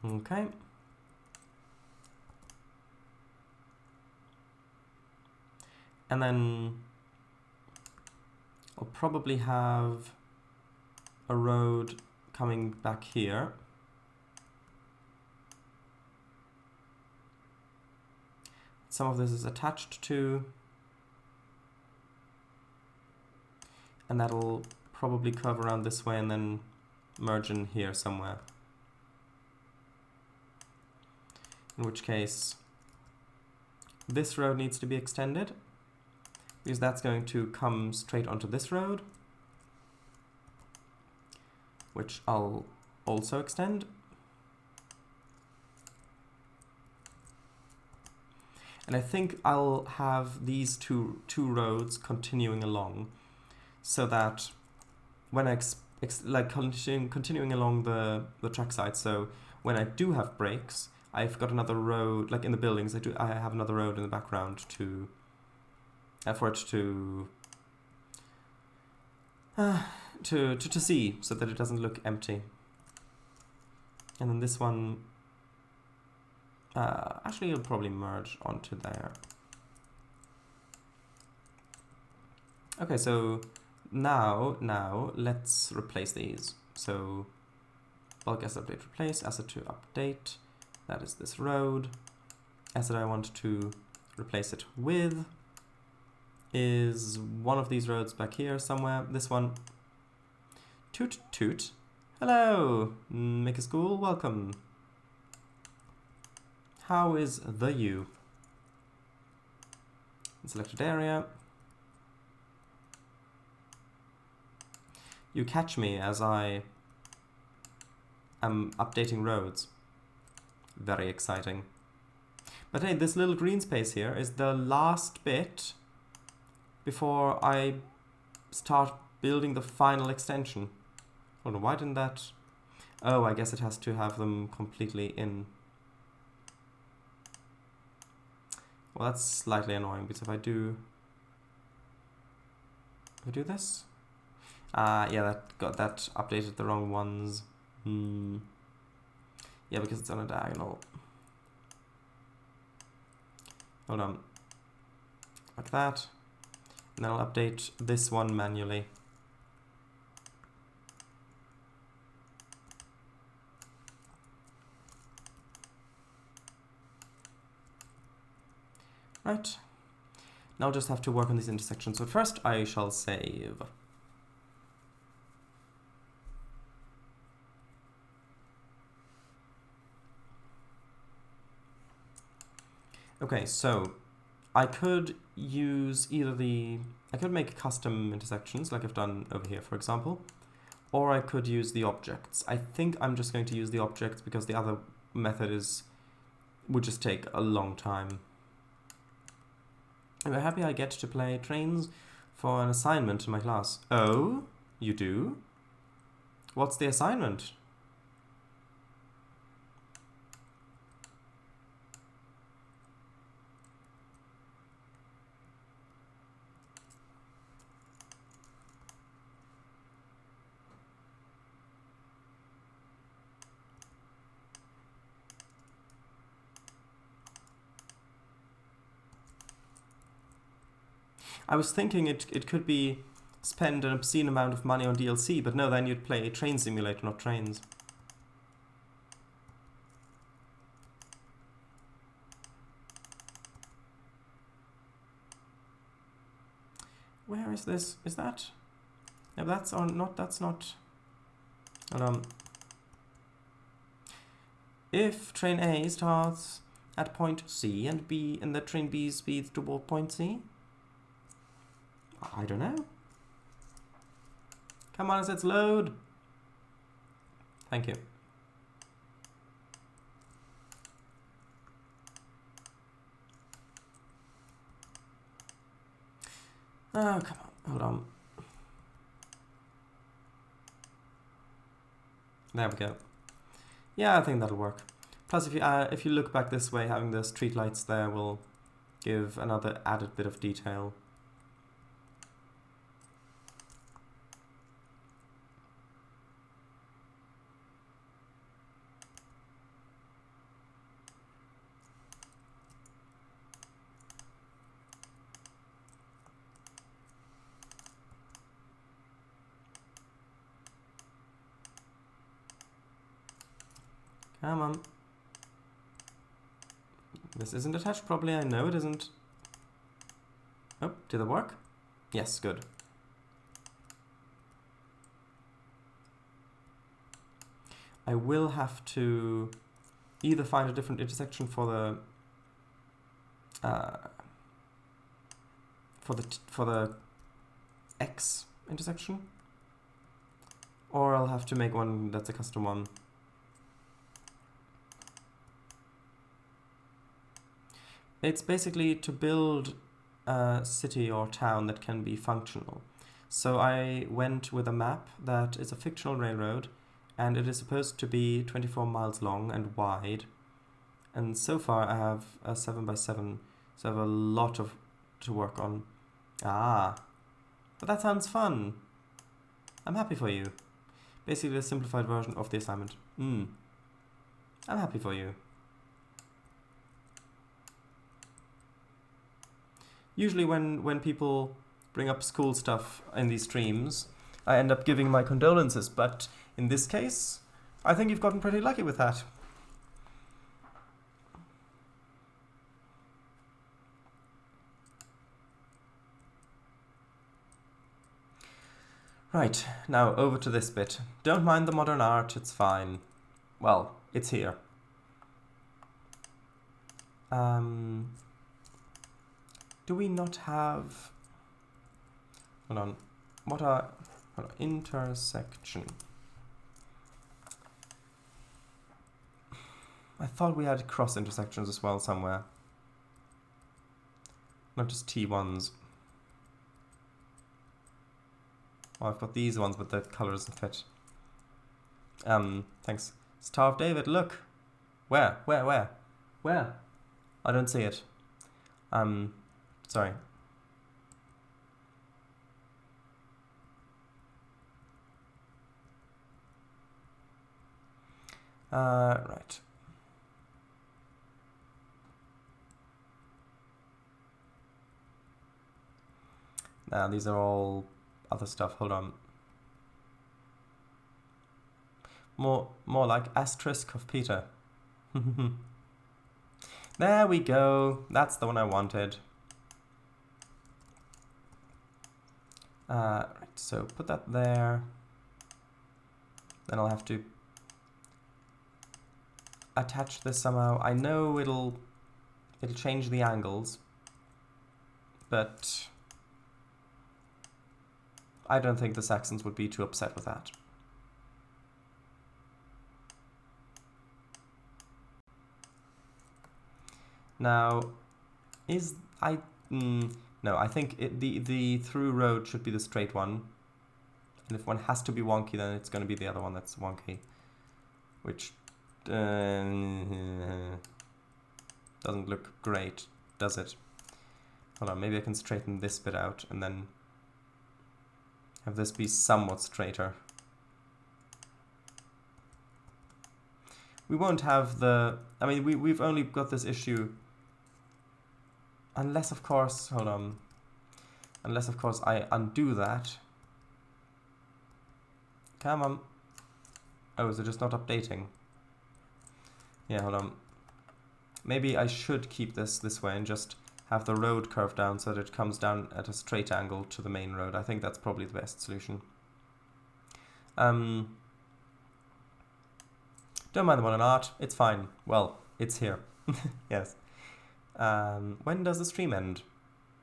Okay. And then I'll probably have a road coming back here. Some of this is attached to, and that'll probably curve around this way and then merge in here somewhere. In which case, this road needs to be extended, because that's going to come straight onto this road, which I'll also extend. And I think I'll have these two roads continuing along, so that when I continuing along the trackside, so when I do have breaks, I've got another road, like in the buildings, I have another road in the background to for it to see, so that it doesn't look empty. And then this one, actually it'll probably merge onto there. Okay, so now let's replace these. So bulk asset update replace, asset to update, that is this road. Asset I want to replace it with is one of these roads back here somewhere. This one. Toot toot. Hello, make a school, welcome. How is the U? Selected area. You catch me as I am updating roads. Very exciting. But hey, this little green space here is the last bit before I start building the final extension. Hold on, why didn't that... Oh, I guess it has to have them completely in. Well, that's slightly annoying, because if I do this? Yeah, that updated the wrong ones. Yeah, because it's on a diagonal. Hold on. Like that. And then I'll update this one manually. Right. Now I'll just have to work on these intersections. So first I shall save. Okay, so I could use I could make custom intersections like I've done over here, for example, or I could use the objects. I think I'm just going to use the objects because the other method would just take a long time. I'm happy I get to play Trainz for an assignment in my class. Oh, you do? What's the assignment? I was thinking it could be spend an obscene amount of money on DLC, but no, then you'd play a train simulator, not Trainz. Where is this? Is that? No, that's on. Not. That's not. If train A starts at point C and the train B speeds toward point C. I don't know. Come on, let's load. Thank you. Oh, come on. Hold on. There we go. Yeah, I think that'll work. Plus, if you look back this way, having the streetlights there will give another added bit of detail. Come on. This isn't attached properly, I know it isn't. Oh, did it work? Yes, good. I will have to either find a different intersection for the X intersection, or I'll have to make one that's a custom one. It's basically to build a city or town that can be functional. So I went with a map that is a fictional railroad, and it is supposed to be 24 miles long and wide. And so far I have a 7x7, so I have a lot to work on. Ah, but that sounds fun. I'm happy for you. Basically a simplified version of the assignment. I'm happy for you. Usually when people bring up school stuff in these streams, I end up giving my condolences, but in this case, I think you've gotten pretty lucky with that. Right, now over to this bit. Don't mind the modern art, it's fine. Well, it's here. Do we not have... Hold on. Hold on. Intersection. I thought we had cross intersections as well somewhere. Not just T1s. Oh, I've got these ones, but the color doesn't fit. Thanks. Star of David, look. Where? Where? I don't see it. Sorry. Right. Now these are all other stuff. Hold on. More like asterisk of Peter. There we go. That's the one I wanted. Right, so put that there. Then I'll have to attach this somehow. I know it'll change the angles, but I don't think the Saxons would be too upset with that. Now, no, I think the through road should be the straight one. And if one has to be wonky, then it's going to be the other one that's wonky. Which doesn't look great, does it? Hold on, maybe I can straighten this bit out and then have this be somewhat straighter. We won't have the... I mean, we've only got this issue... Unless, of course... Hold on. Unless, of course, I undo that. Come on. Oh, is it just not updating? Yeah, hold on. Maybe I should keep this way and just have the road curve down so that it comes down at a straight angle to the main road. I think that's probably the best solution. Don't mind the modern art. It's fine. Well, it's here. Yes. When does the stream end?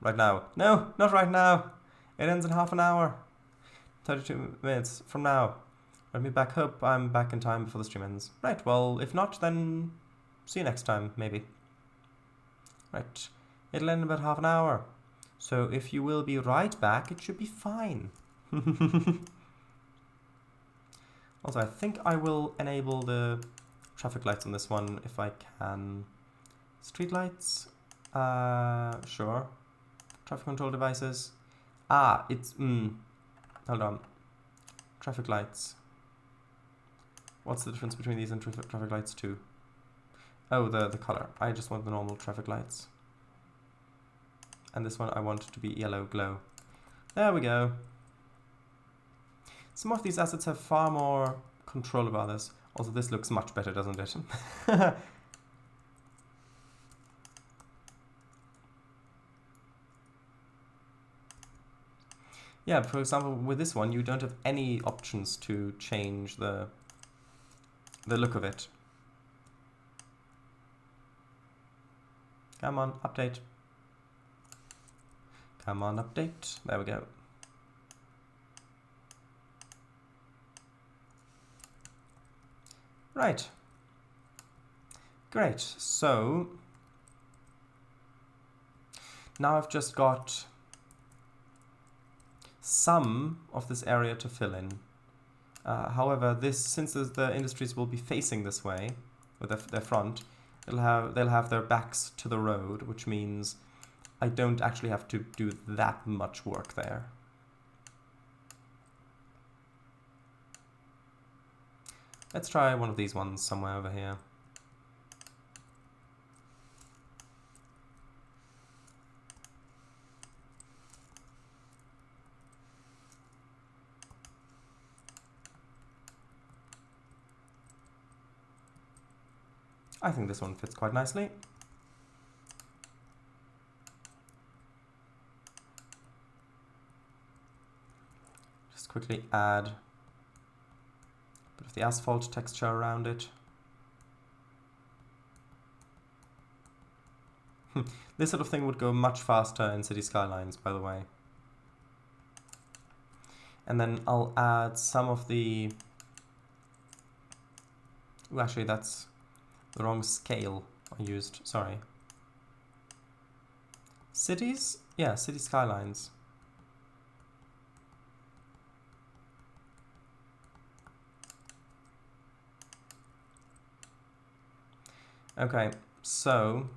Right now. No, not right now. It ends in half an hour. 32 minutes from now. Let me back. Hope I'm back in time before the stream ends. Right, well, if not, then see you next time, maybe. Right. It'll end in about half an hour. So if you will be right back, it should be fine. Also, I think I will enable the traffic lights on this one if I can. Street lights? Sure. Traffic control devices. It's... Hold on. Traffic lights. What's the difference between these and traffic lights too? Oh, the color. I just want the normal traffic lights. And this one I want to be yellow glow. There we go. Some of these assets have far more control over others. Also, this looks much better, doesn't it? Yeah, for example, with this one, you don't have any options to change the look of it. Come on, update. Come on, update. There we go. Right. Great. So now I've just got some of this area to fill in. However, since the industries will be facing this way with their front, they'll have their backs to the road, which means I don't actually have to do that much work there. Let's try one of these ones somewhere over here. I think this one fits quite nicely. Just quickly add a bit of the asphalt texture around it. This sort of thing would go much faster in city skylines, by the way. And then I'll add some of the... Ooh, actually, that's the wrong scale I used, sorry. Cities? Yeah, city skylines. Okay, so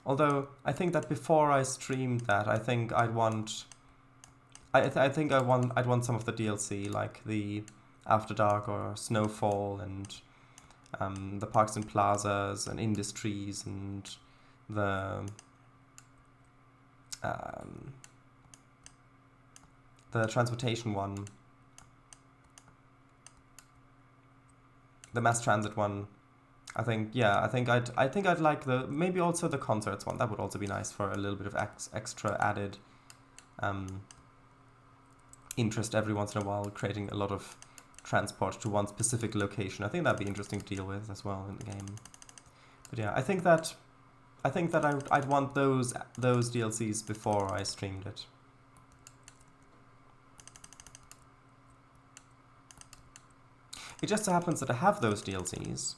although I think that before I streamed that, I think I'd want I'd want some of the DLC, like the After Dark or Snowfall and the Parks and Plazas and Industries and the transportation one, the mass transit one. I think I'd like maybe also the concerts one. That would also be nice for a little bit of extra added interest every once in a while, creating a lot of transport to one specific location. I think that'd be interesting to deal with as well in the game. But yeah, I think that I'd want those DLCs before I streamed it. It just so happens that I have those DLCs,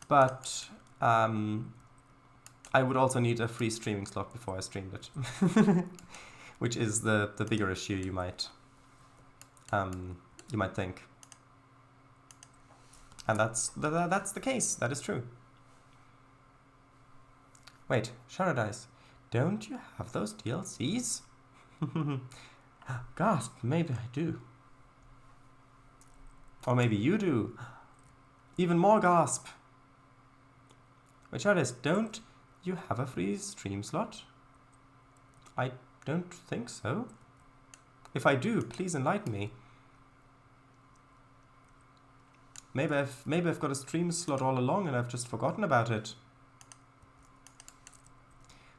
but I would also need a free streaming slot before I streamed it, which is the bigger issue you might think. And that's the case. That is true. Wait, Sharadise, don't you have those DLCs? Gasp, maybe I do. Or maybe you do. Even more gasp. Wait, Sharadise, don't you have a free stream slot? I don't think so. If I do, please enlighten me. Maybe I've got a stream slot all along and I've just forgotten about it.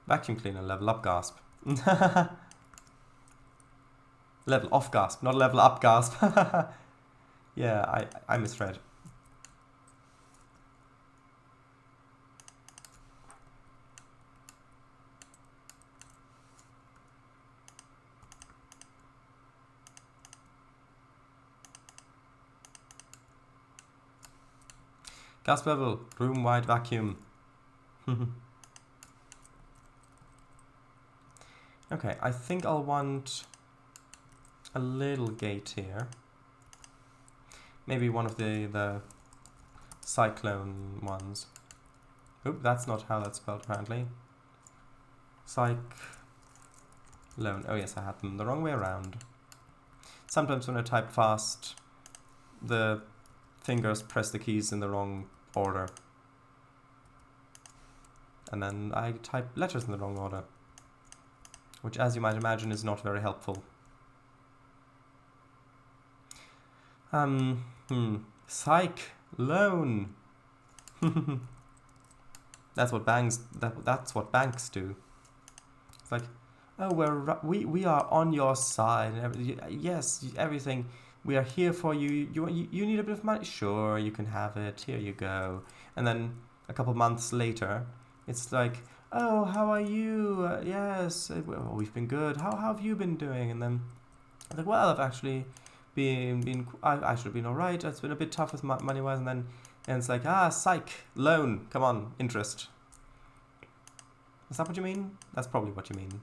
Vacuum cleaner, level up gasp. Level off gasp, not level up gasp. Yeah, I misread. Gasp level, room wide vacuum. Okay, I think I'll want a little gate here. Maybe one of the cyclone ones. Oop, that's not how that's spelled apparently. Cyclone. Oh yes, I had them the wrong way around. Sometimes when I type fast, the fingers press the keys in the wrong order. And then I type letters in the wrong order, which, as you might imagine, is not very helpful. Cyclone. That's what that's what banks do. It's like, oh, we are on your side. Yes, everything. We are here for you. You need a bit of money? Sure, you can have it. Here you go. And then a couple months later, it's like, oh, how are you? Yes, we've been good. How have you been doing? And then I'm like, well, I've actually I should have been all right. It's been a bit tough with money-wise. And it's like, psych, loan. Come on, interest. Is that what you mean? That's probably what you mean.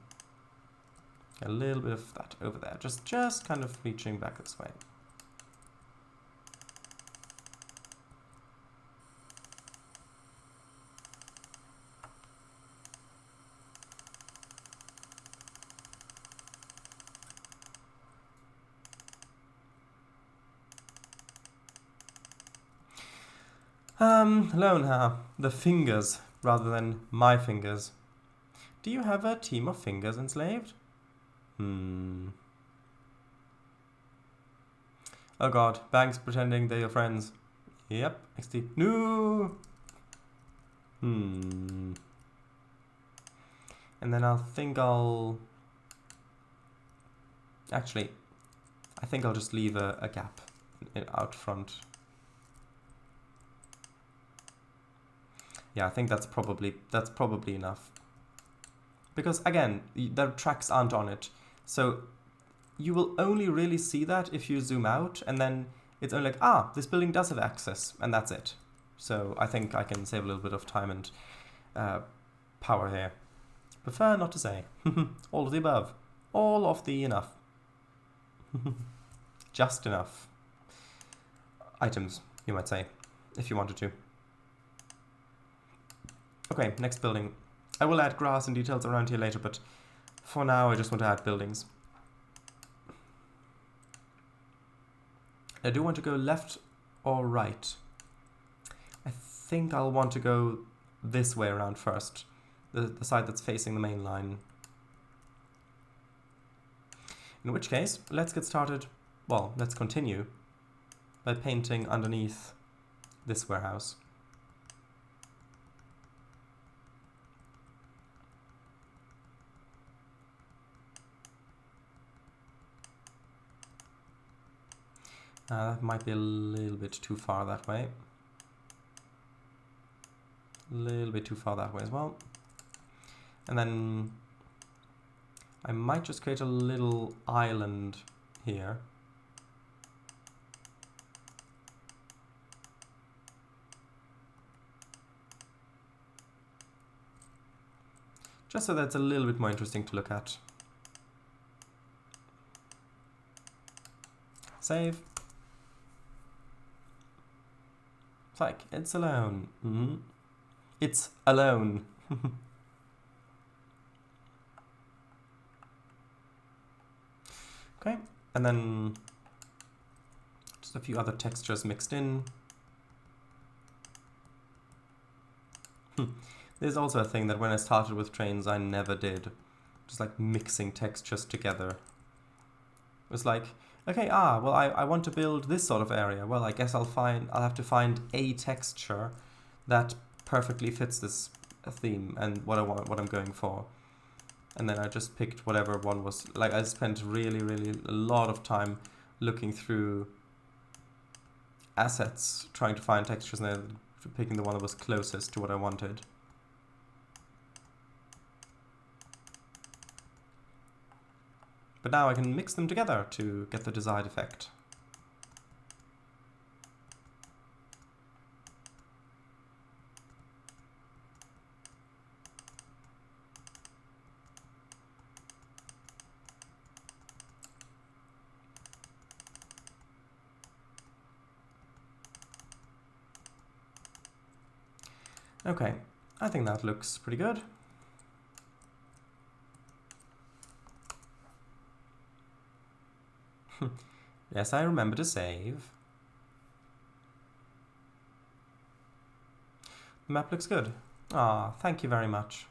A little bit of that over there. Just kind of reaching back this way. Loan, the fingers rather than my fingers. Do you have a team of fingers enslaved? Oh god, banks pretending they're your friends. Yep, XD. No! And then actually, I think I'll just leave a gap out front. Yeah, I think that's probably enough. Because again, the tracks aren't on it. So you will only really see that if you zoom out, and then it's only like, this building does have access, and that's it. So I think I can save a little bit of time and power here. Prefer not to say. All of the above. All of the enough. Just enough items, you might say. if you wanted to. Okay, next building. I will add grass and details around here later, but for now I just want to add buildings. I do want to go left or right. I think I'll want to go this way around first, the side that's facing the main line. In which case, let's get started, well, let's continue by painting underneath this warehouse. That might be a little bit too far that way. A little bit too far that way as well. And then I might just create a little island here. Just so that it's a little bit more interesting to look at. Save. It's like, it's alone. Mm-hmm. It's alone. Okay, and then just a few other textures mixed in. There's also a thing that when I started with Trainz I never did. Just like mixing textures together. It was like, okay, well I want to build this sort of area. Well, I guess I'll have to find a texture that perfectly fits this theme and what I'm going for. And then I just picked whatever one was, like I spent really a lot of time looking through assets, trying to find textures and then picking the one that was closest to what I wanted. But now I can mix them together to get the desired effect. Okay, I think that looks pretty good. Yes, I remember to save. The map looks good. Thank you very much.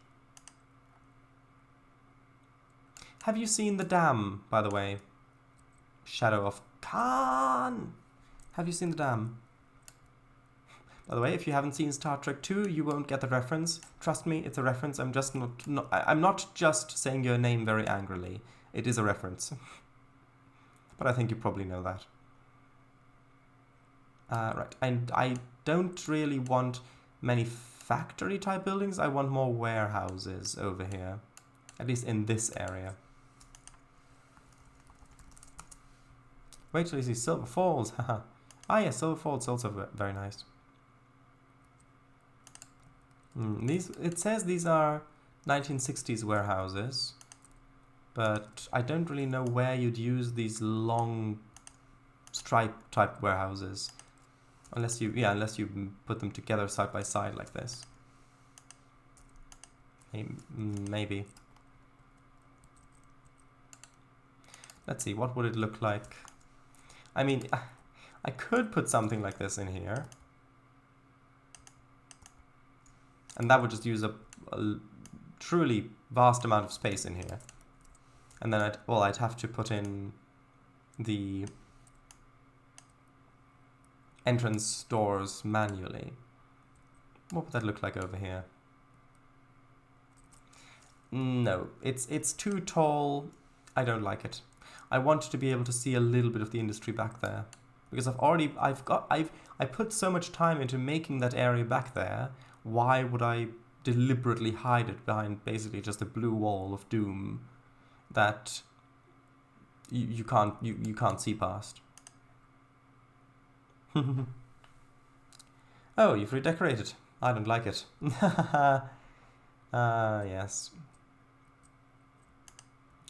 Have you seen the dam, by the way? Shadow of Khan! Have you seen the dam? By the way, if you haven't seen Star Trek 2, you won't get the reference. Trust me, it's a reference. I'm not just saying your name very angrily. It is a reference. But I think you probably know that. Right, and I don't really want many factory-type buildings. I want more warehouses over here. At least in this area. Wait till you see Silver Falls. Haha. Yeah, Silver Falls is also very nice. It says these are 1960s warehouses, but I don't really know where you'd use these long stripe type warehouses, unless you put them together side by side like this. Maybe. Let's see, what would it look like? I mean, I could put something like this in here. And that would just use a truly vast amount of space in here. And then I'd have to put in the entrance doors manually. What would that look like over here? No, it's too tall. I don't like it. I want to be able to see a little bit of the industry back there. Because I put so much time into making that area back there. Why would I deliberately hide it behind basically just a blue wall of doom that you can't see past? Oh, you've redecorated. I don't like it. Yes.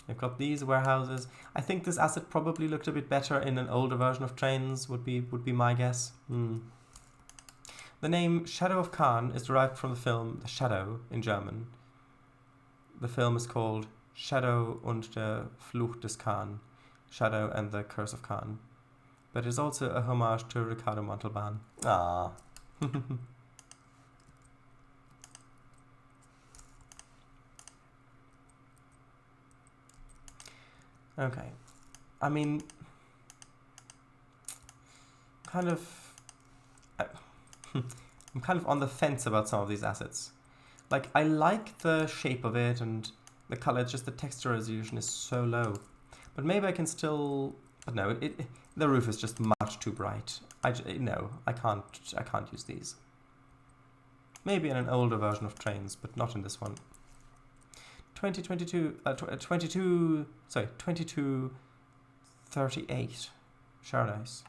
I've got these warehouses. I think this asset probably looked a bit better in an older version of Trainz, would be my guess. The name Shadow of Khan is derived from the film The Shadow in German. The film is called Shadow und der Fluch des Khan, Shadow and the Curse of Khan. But it's also a homage to Ricardo Montalban. Ah. Okay. I mean, I'm kind of on the fence about some of these assets. Like, I like the shape of it and the color, just the texture resolution is so low. But maybe I can still... But no, the roof is just much too bright. No, I can't use these. Maybe in an older version of Trainz, but not in this one. 2238. Paradise.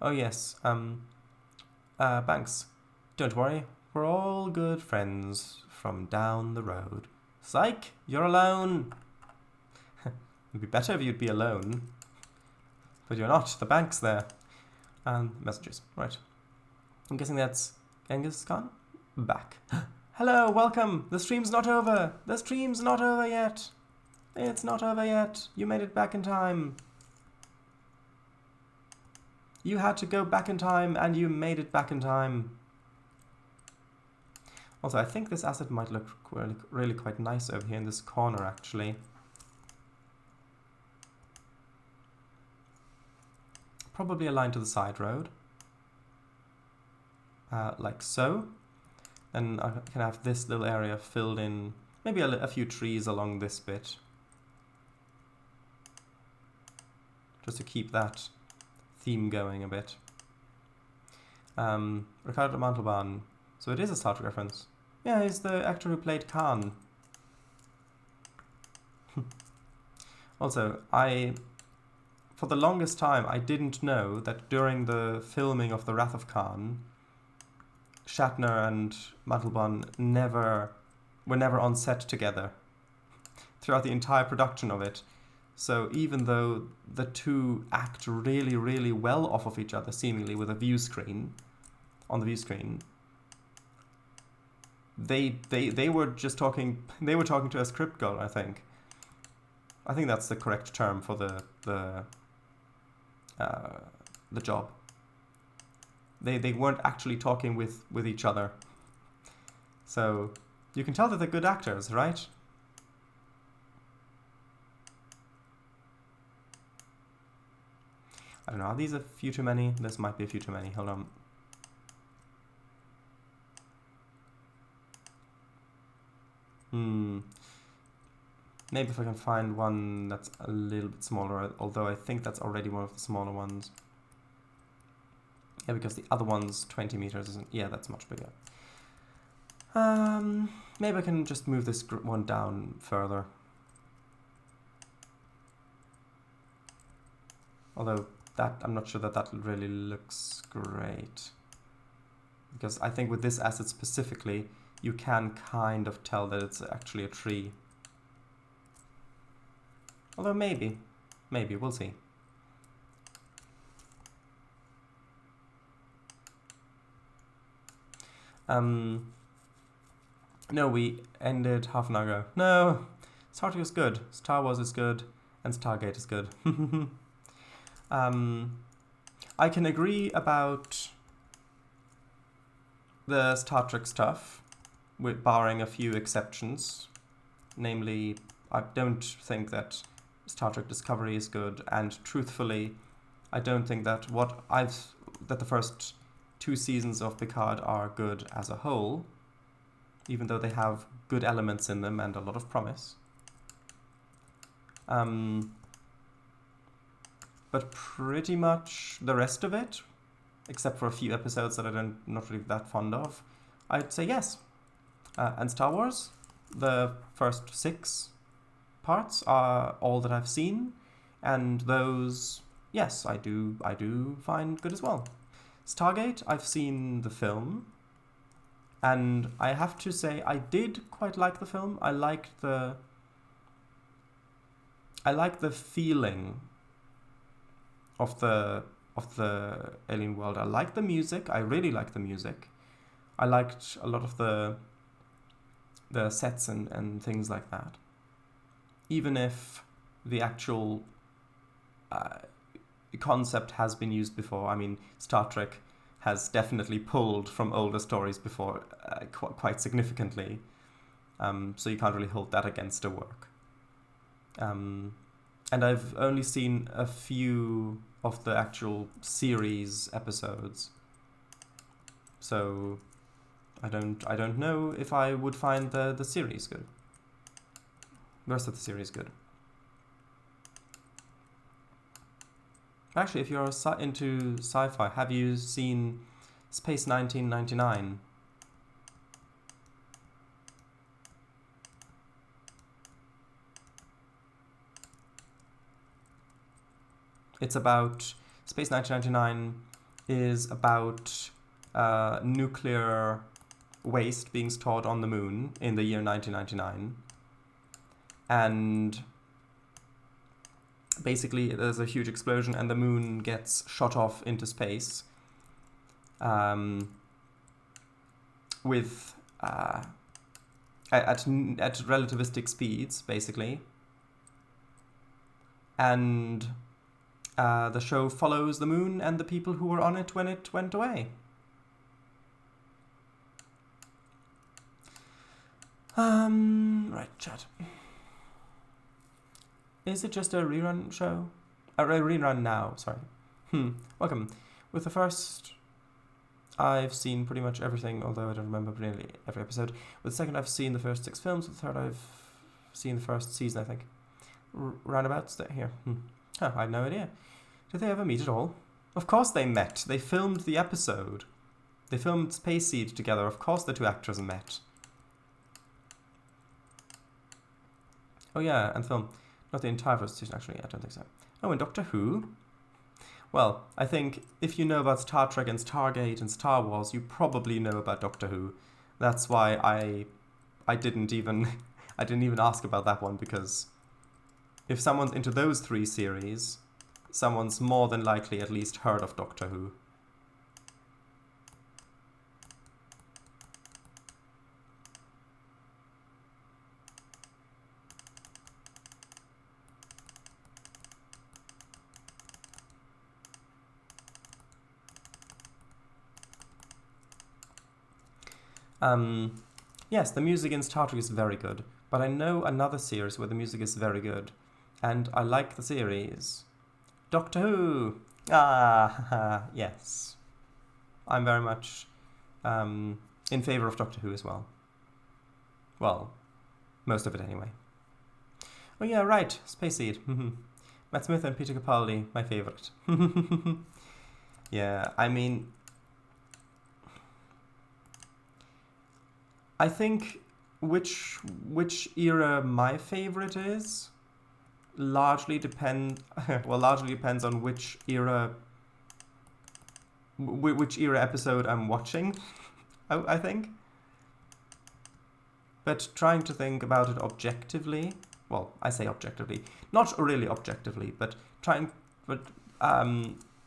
Oh yes, Banks. Don't worry, we're all good friends from down the road. Psych, you're alone. It'd be better if you'd be alone. But you're not, the bank's there. And messages, right. I'm guessing that's Genghis Khan? Back. Hello, welcome. The stream's not over. The stream's not over yet. It's not over yet. You made it back in time. You had to go back in time and you made it back in time. Also, I think this asset might look really quite nice over here in this corner, actually. Probably aligned to the side road. Like so. Then I can have this little area filled in, maybe a few trees along this bit. Just to keep that theme going a bit. Ricardo Montalban. So it is a Star Trek reference. Yeah, he's the actor who played Khan. Also, for the longest time, I didn't know that during the filming of The Wrath of Khan, Shatner and Montalban were never on set together throughout the entire production of it. So even though the two act really, really well off of each other, seemingly with a view screen, on the view screen, they were just talking. They were talking to a script girl, I think. I think that's the correct term for the job. They weren't actually talking with each other. So you can tell that they're good actors, right? I don't know, are these a few too many? This might be a few too many, hold on. Maybe if I can find one that's a little bit smaller, although I think that's already one of the smaller ones. Yeah, because the other one's 20 meters isn't... Yeah, that's much bigger. Maybe I can just move this one down further. Although that I'm not sure that really looks great. Because I think with this asset specifically, you can kind of tell that it's actually a tree. Although maybe, we'll see. No, we ended half an hour ago. No, Star Trek is good, Star Wars is good, and Stargate is good. I can agree about the Star Trek stuff, with barring a few exceptions. Namely, I don't think that Star Trek Discovery is good, and truthfully, I don't think that that the first 2 seasons of Picard are good as a whole, even though they have good elements in them and a lot of promise. But pretty much the rest of it, except for a few episodes that I'm not really that fond of, I'd say yes. And Star Wars, the first 6 parts are all that I've seen, and those, yes, I do find good as well. Stargate, I've seen the film, and I have to say I did quite like the film. I liked the feeling of the alien world. I like the music. I really like the music. I liked a lot of the sets and things like that. Even if the actual concept has been used before. I mean, Star Trek has definitely pulled from older stories before quite significantly. So you can't really hold that against a work. And I've only seen a few of the actual series episodes. So I don't know if I would find the series good. The rest of the series good. Actually, if you're into sci-fi, have you seen Space 1999? It's about Space 1999 is about nuclear waste being stored on the moon in the year 1999, and basically there's a huge explosion and the moon gets shot off into space with at relativistic speeds, basically, and the show follows the moon and the people who were on it when it went away. Right, chat. Is it just a rerun show? A rerun now, sorry. Welcome. With the first, I've seen pretty much everything, although I don't remember nearly every episode. With the second, I've seen the first 6 films. With the third, I've seen the first season, I think. Roundabouts here. Oh, I have no idea. Did they ever meet at all? Of course they met. They filmed the episode. They filmed Space Seed together. Of course the two actors met. Oh yeah, and film. Not the entire first season, actually. I don't think so. Oh, and Doctor Who? Well, I think if you know about Star Trek and Stargate and Star Wars, you probably know about Doctor Who. That's why I didn't even ask about that one, because if someone's into those 3 series, someone's more than likely at least heard of Doctor Who. Yes, the music in Star Trek is very good, but I know another series where the music is very good, and I like the series. Doctor Who! Yes. I'm very much in favour of Doctor Who as well. Well, most of it anyway. Oh yeah, right, Space Seed. Matt Smith and Peter Capaldi, my favourite. Yeah, I mean, I think which era my favorite is largely depends on which era episode I'm watching. I think. But trying to think about it objectively, well, I say objectively, not really objectively, but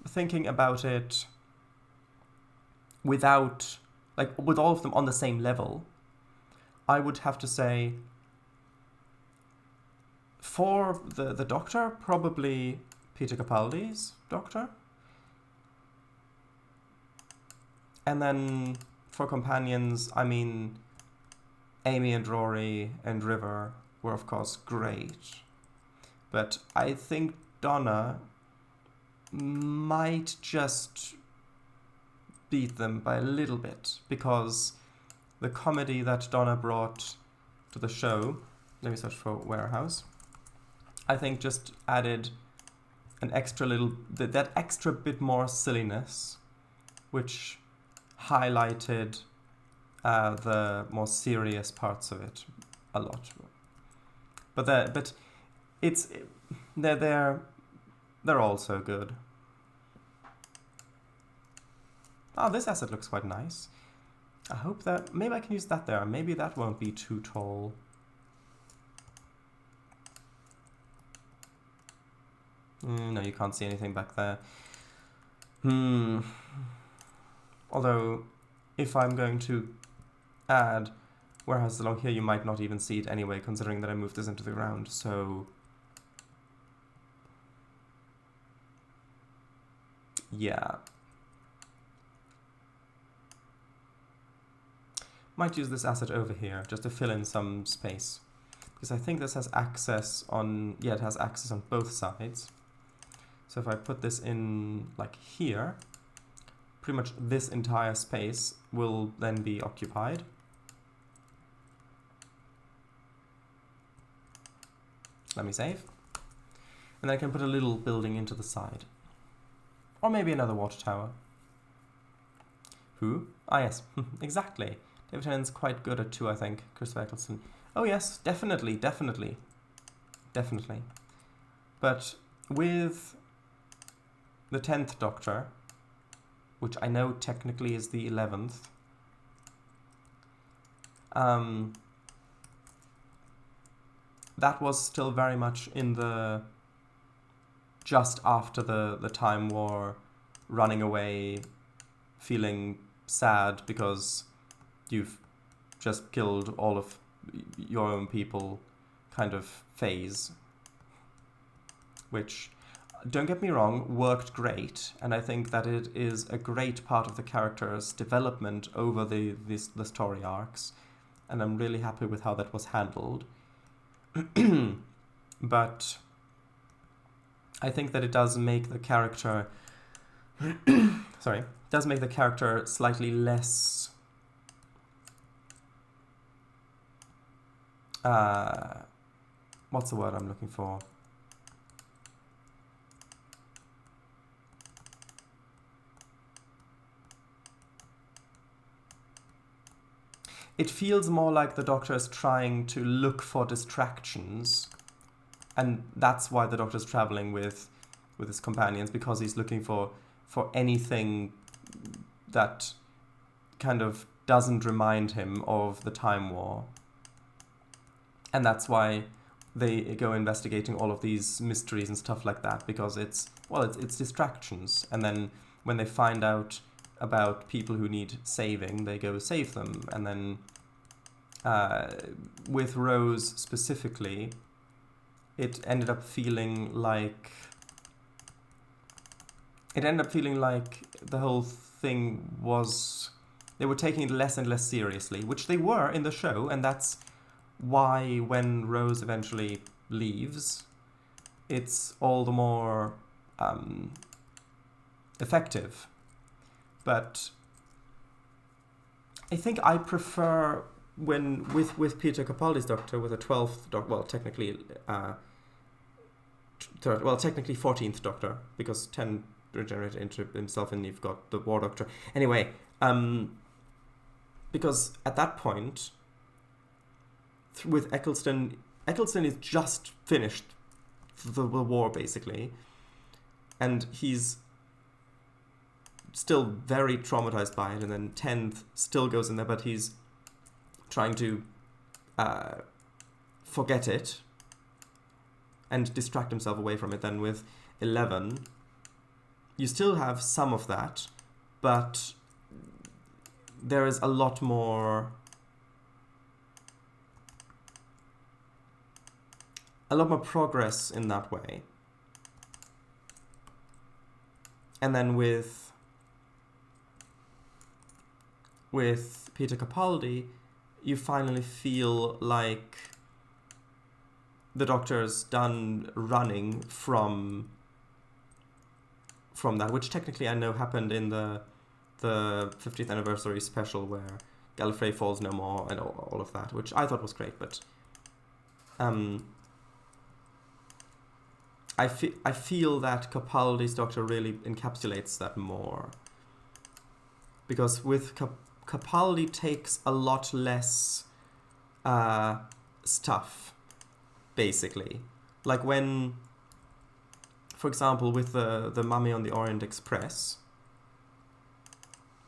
thinking about it without, like, with all of them on the same level, I would have to say, for the Doctor, probably Peter Capaldi's Doctor. And then for companions, I mean, Amy and Rory and River were of course great. But I think Donna might just beat them by a little bit, because the comedy that Donna brought to the show, let me search for Warehouse, I think just added an extra little, that extra bit more silliness, which highlighted the more serious parts of it a lot. But it's they're all so good. Oh, this asset looks quite nice. I hope that maybe I can use that there. Maybe that won't be too tall. No, you can't see anything back there. Although, if I'm going to add warehouses along here, you might not even see it anyway, considering that I moved this into the ground, so... yeah. Might use this asset over here, just to fill in some space. Because I think this has access on... yeah, it has access on both sides. So if I put this in, like, here, pretty much this entire space will then be occupied. Let me save. And then I can put a little building into the side. Or maybe another water tower. Who? Ah, yes, exactly. David Tennant's quite good at 2, I think. Christopher Eccleston. Oh yes, definitely. But with the 10th Doctor, which I know technically is the 11th, that was still very much in the... just after the Time War, running away, feeling sad because you've just killed all of your own people kind of phase. Which, don't get me wrong, worked great, and I think that it is a great part of the character's development over the story arcs, and I'm really happy with how that was handled. But I think that it does make the character does make the character slightly less what's the word I'm looking for? It feels more like the Doctor is trying to look for distractions, and that's why the Doctor's traveling with his companions, because he's looking for anything that kind of doesn't remind him of the Time War. And that's why they go investigating all of these mysteries and stuff like that, because it's distractions. And then when they find out about people who need saving, they go save them. And then with Rose specifically, it ended up feeling like the whole thing was... they were taking it less and less seriously, which they were in the show, and that's why when Rose eventually leaves, it's all the more effective. But I think I prefer when with Peter Capaldi's Doctor, with the 12th Doctor, well, technically 14th Doctor, because 10 regenerated into himself and you've got the War Doctor. Anyway, because at that point, with Eccleston is just finished the war, basically, and he's still very traumatized by it, and then 10th still goes in there, but he's trying to forget it and distract himself away from it. Then with 11, you still have some of that, but there is a lot more progress in that way. And then with Peter Capaldi, you finally feel like the Doctor's done running from that, which technically I know happened in the 50th anniversary special where Gallifrey falls no more and all of that, which I thought was great, but I feel that Capaldi's Doctor really encapsulates that more, because with Capaldi takes a lot less stuff, basically. Like when, for example, with the Mummy on the Orient Express,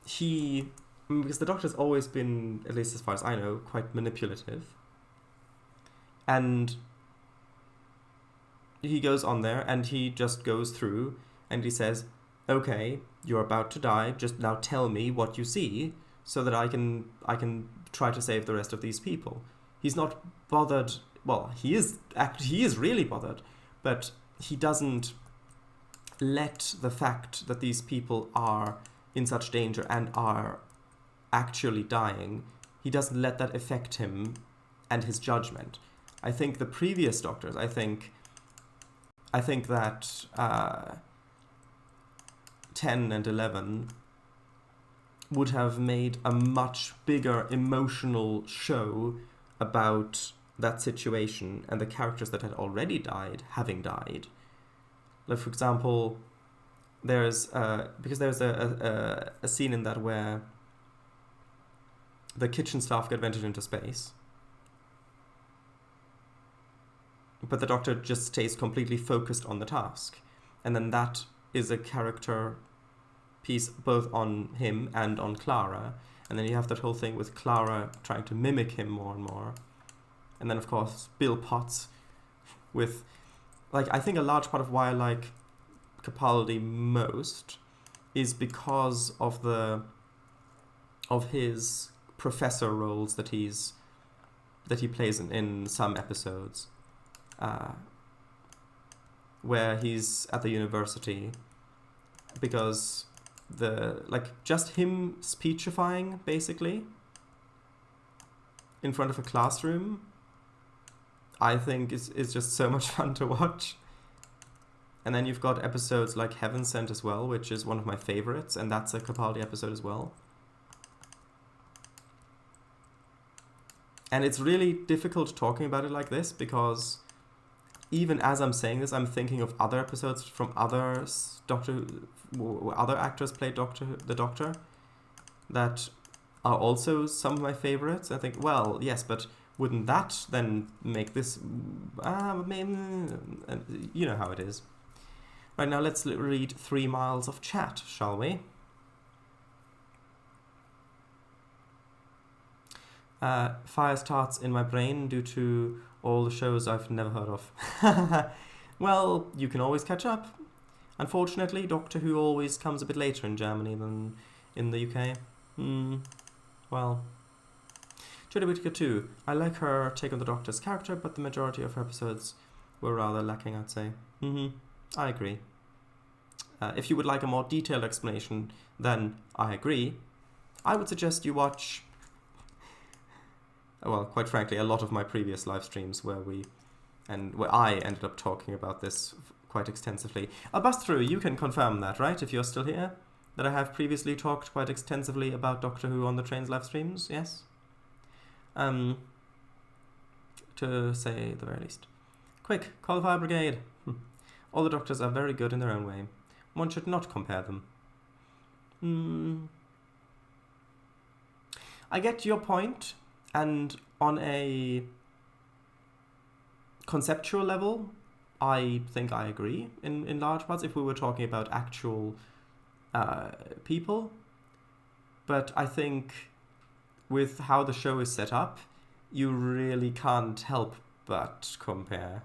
because the Doctor's always been, at least as far as I know, quite manipulative, and he goes on there and he just goes through and he says, okay, you're about to die, just now tell me what you see so that I can try to save the rest of these people. He's not bothered. Well, he is really bothered, but he doesn't let the fact that these people are in such danger and are actually dying, he doesn't let that affect him and his judgment. I think the previous doctors, I think that 10 and 11 would have made a much bigger emotional show about that situation and the characters that had already died having died. Like, for example, there's a scene in that where the kitchen staff get vented into space, but the Doctor just stays completely focused on the task, and then that is a character piece both on him and on Clara, and then you have that whole thing with Clara trying to mimic him more and more, and then of course Bill Potts with, like, I think a large part of why I like Capaldi most is because of his professor roles that he plays in some episodes, where he's at the university, because just him speechifying basically in front of a classroom, I think is just so much fun to watch. And then you've got episodes like Heaven Sent as well, which is one of my favorites, and that's a Capaldi episode as well. And it's really difficult talking about it like this, because even as I'm saying this, I'm thinking of other episodes from other actors played the Doctor that are also some of my favorites. I think, well, yes, but wouldn't that then make this... you know how it is. Right, now let's read 3 miles of chat, shall we? Fire starts in my brain due to all the shows I've never heard of. Well, you can always catch up. Unfortunately, Doctor Who always comes a bit later in Germany than in the UK. Well. Jodie Whittaker 2. I like her take on the Doctor's character, but the majority of her episodes were rather lacking, I'd say. I agree. If you would like a more detailed explanation, then I agree. I would suggest you watch... well, quite frankly, a lot of my previous live streams where I ended up talking about this quite extensively. I'll bust through. You can confirm that, right? If you're still here, that I have previously talked quite extensively about Doctor Who on the Trainz live streams. Yes. To say the very least. Quick, call the fire brigade. All the Doctors are very good in their own way. One should not compare them. I get your point. And on a conceptual level, I think I agree in large parts if we were talking about actual people. But I think with how the show is set up, you really can't help but compare.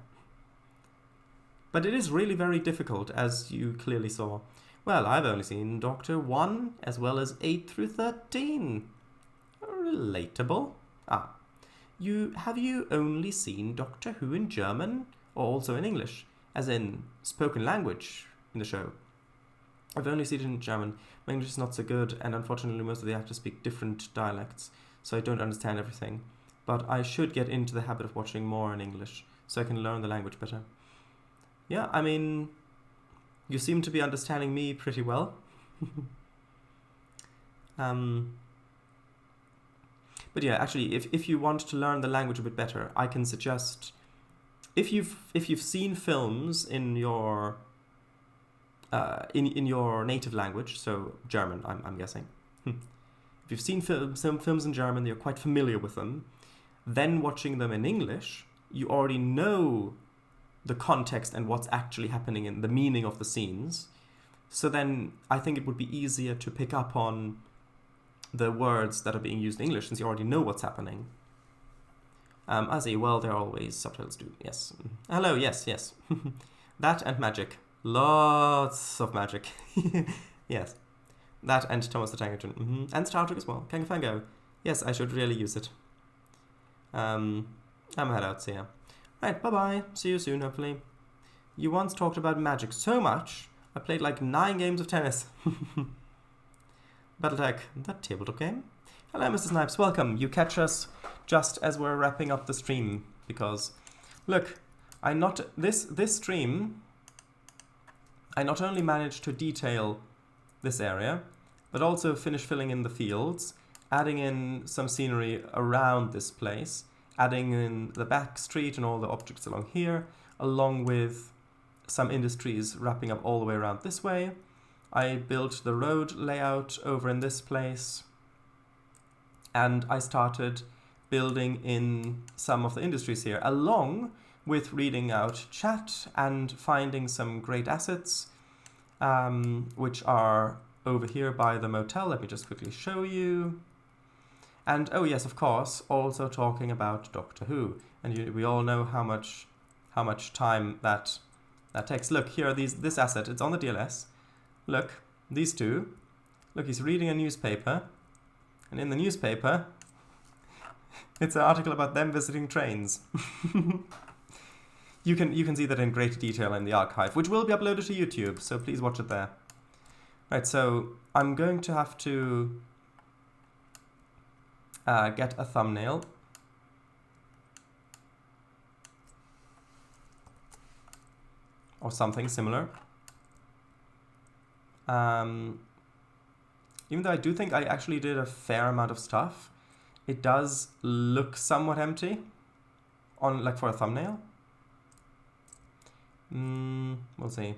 But it is really very difficult, as you clearly saw. Well, I've only seen Doctor 1 as well as 8 through 13. Relatable. Have you only seen Doctor Who in German or also in English, as in spoken language in the show? I've only seen it in German. My English is not so good, and unfortunately most of the actors speak different dialects, so I don't understand everything. But I should get into the habit of watching more in English, so I can learn the language better. Yeah, I mean, you seem to be understanding me pretty well. But yeah, actually, if you want to learn the language a bit better, I can suggest, if you've seen films in your in your native language, so German, I'm guessing. If you've seen some films in German, you're quite familiar with them. Then watching them in English, you already know the context and what's actually happening and the meaning of the scenes. So then I think it would be easier to pick up on the words that are being used in English, since you already know what's happening. I see, well, there are always subtitles too, yes. Hello, yes. That and magic. Lots of magic. Yes. That and Thomas the Tank Engine. And Star Trek as well. Kangafango. Yes, I should really use it. I'm head out, see ya. Right, bye-bye. See you soon, hopefully. You once talked about magic so much, I played like 9 games of tennis. Battletech, that tabletop game? Hello, Mr. Snipes, welcome. You catch us just as we're wrapping up the stream, because, look, this stream, I not only managed to detail this area, but also finish filling in the fields, adding in some scenery around this place, adding in the back street and all the objects along here, along with some industries wrapping up all the way around this way. I built the road layout over in this place, and I started building in some of the industries here, along with reading out chat and finding some great assets, which are over here by the motel. Let me just quickly show you. And oh yes, of course, also talking about Doctor Who. And we all know how much time that takes. Look, here are this asset. It's on the DLS. Look, these two. Look, he's reading a newspaper. And in the newspaper, it's an article about them visiting Trainz. You can see that in great detail in the archive, which will be uploaded to YouTube, so please watch it there. Right, so I'm going to have to get a thumbnail. Or something similar. Even though I do think I actually did a fair amount of stuff, it does look somewhat empty on for a thumbnail. We'll see.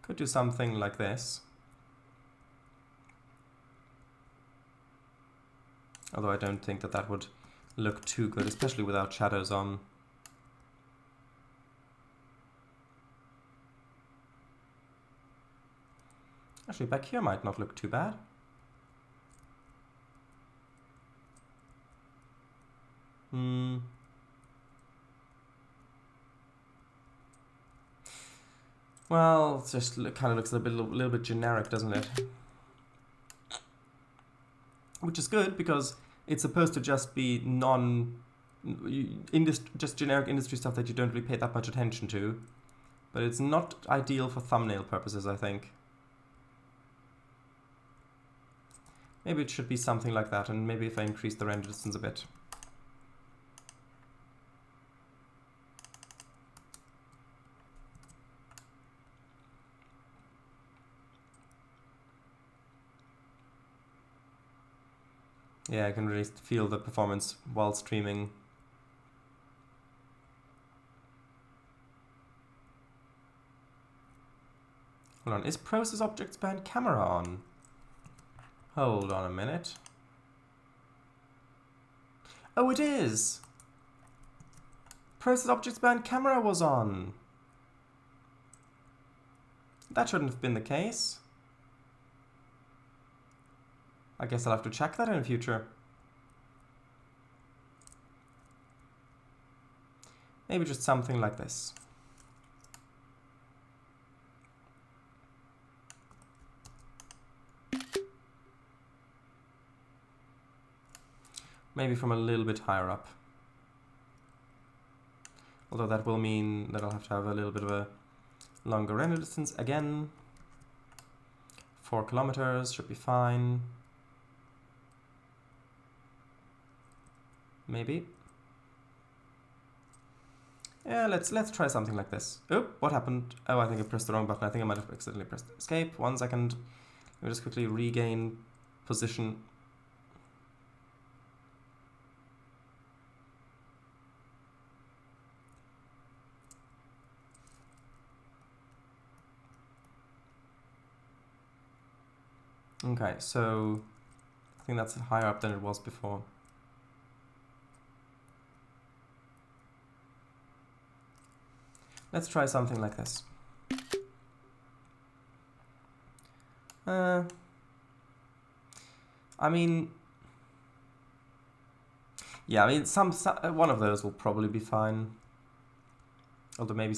Could do something like this. Although I don't think that would look too good, especially without shadows on. Actually, back here might not look too bad. Well, it just kind of looks a little bit generic, doesn't it? Which is good, because it's supposed to just be just generic industry stuff that you don't really pay that much attention to. But it's not ideal for thumbnail purposes, I think. Maybe it should be something like that, and maybe if I increase the render distance a bit. Yeah, I can really feel the performance while streaming. Hold on, is process objects band camera on? Hold on a minute. Oh, it is! Process objects band camera was on. That shouldn't have been the case. I guess I'll have to check that in the future. Maybe just something like this. Maybe from a little bit higher up. Although that will mean that I'll have to have a little bit of a longer render distance again. 4 kilometers should be fine. Maybe. Yeah, let's try something like this. Oh, what happened? Oh, I think I pressed the wrong button. I think I might have accidentally pressed escape. 1 second. Let me just quickly regain position. Okay, so I think that's higher up than it was before. Let's try something like this. I mean, yeah, I mean, one of those will probably be fine. Although maybe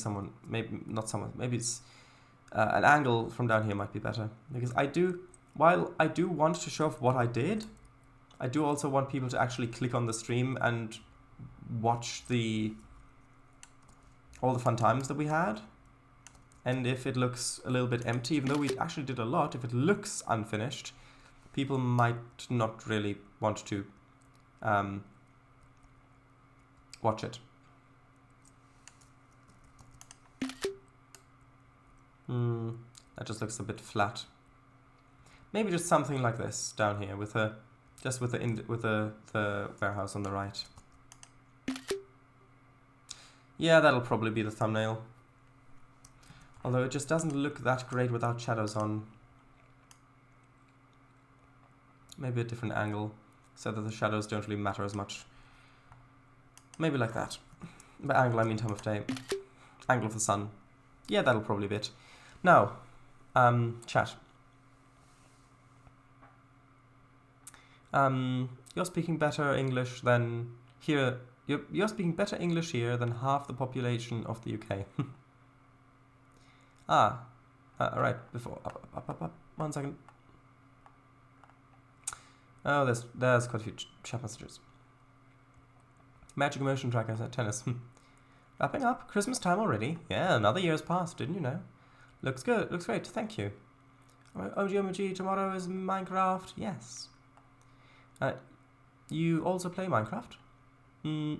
not someone, maybe it's an angle from down here might be better. Because while I do want to show off what I did, I do also want people to actually click on the stream and watch all the fun times that we had. And if it looks a little bit empty, even though we actually did a lot, if it looks unfinished, people might not really want to watch it. That just looks a bit flat. Maybe just something like this down here with the warehouse on the right. Yeah, that'll probably be the thumbnail. Although it just doesn't look that great without shadows on. Maybe a different angle so that the shadows don't really matter as much. Maybe like that. By angle I mean time of day. Angle of the sun. Yeah, that'll probably be it. Now, chat. You're speaking better English than here. You're speaking better English here than half the population of the UK. Right, before, up, 1 second. Oh, there's quite a few chat messages. Magic Emotion Tracker at tennis. Wrapping up, Christmas time already. Yeah, another year's passed, didn't you know? Looks good, looks great, thank you. OMG, tomorrow is Minecraft, yes. You also play Minecraft?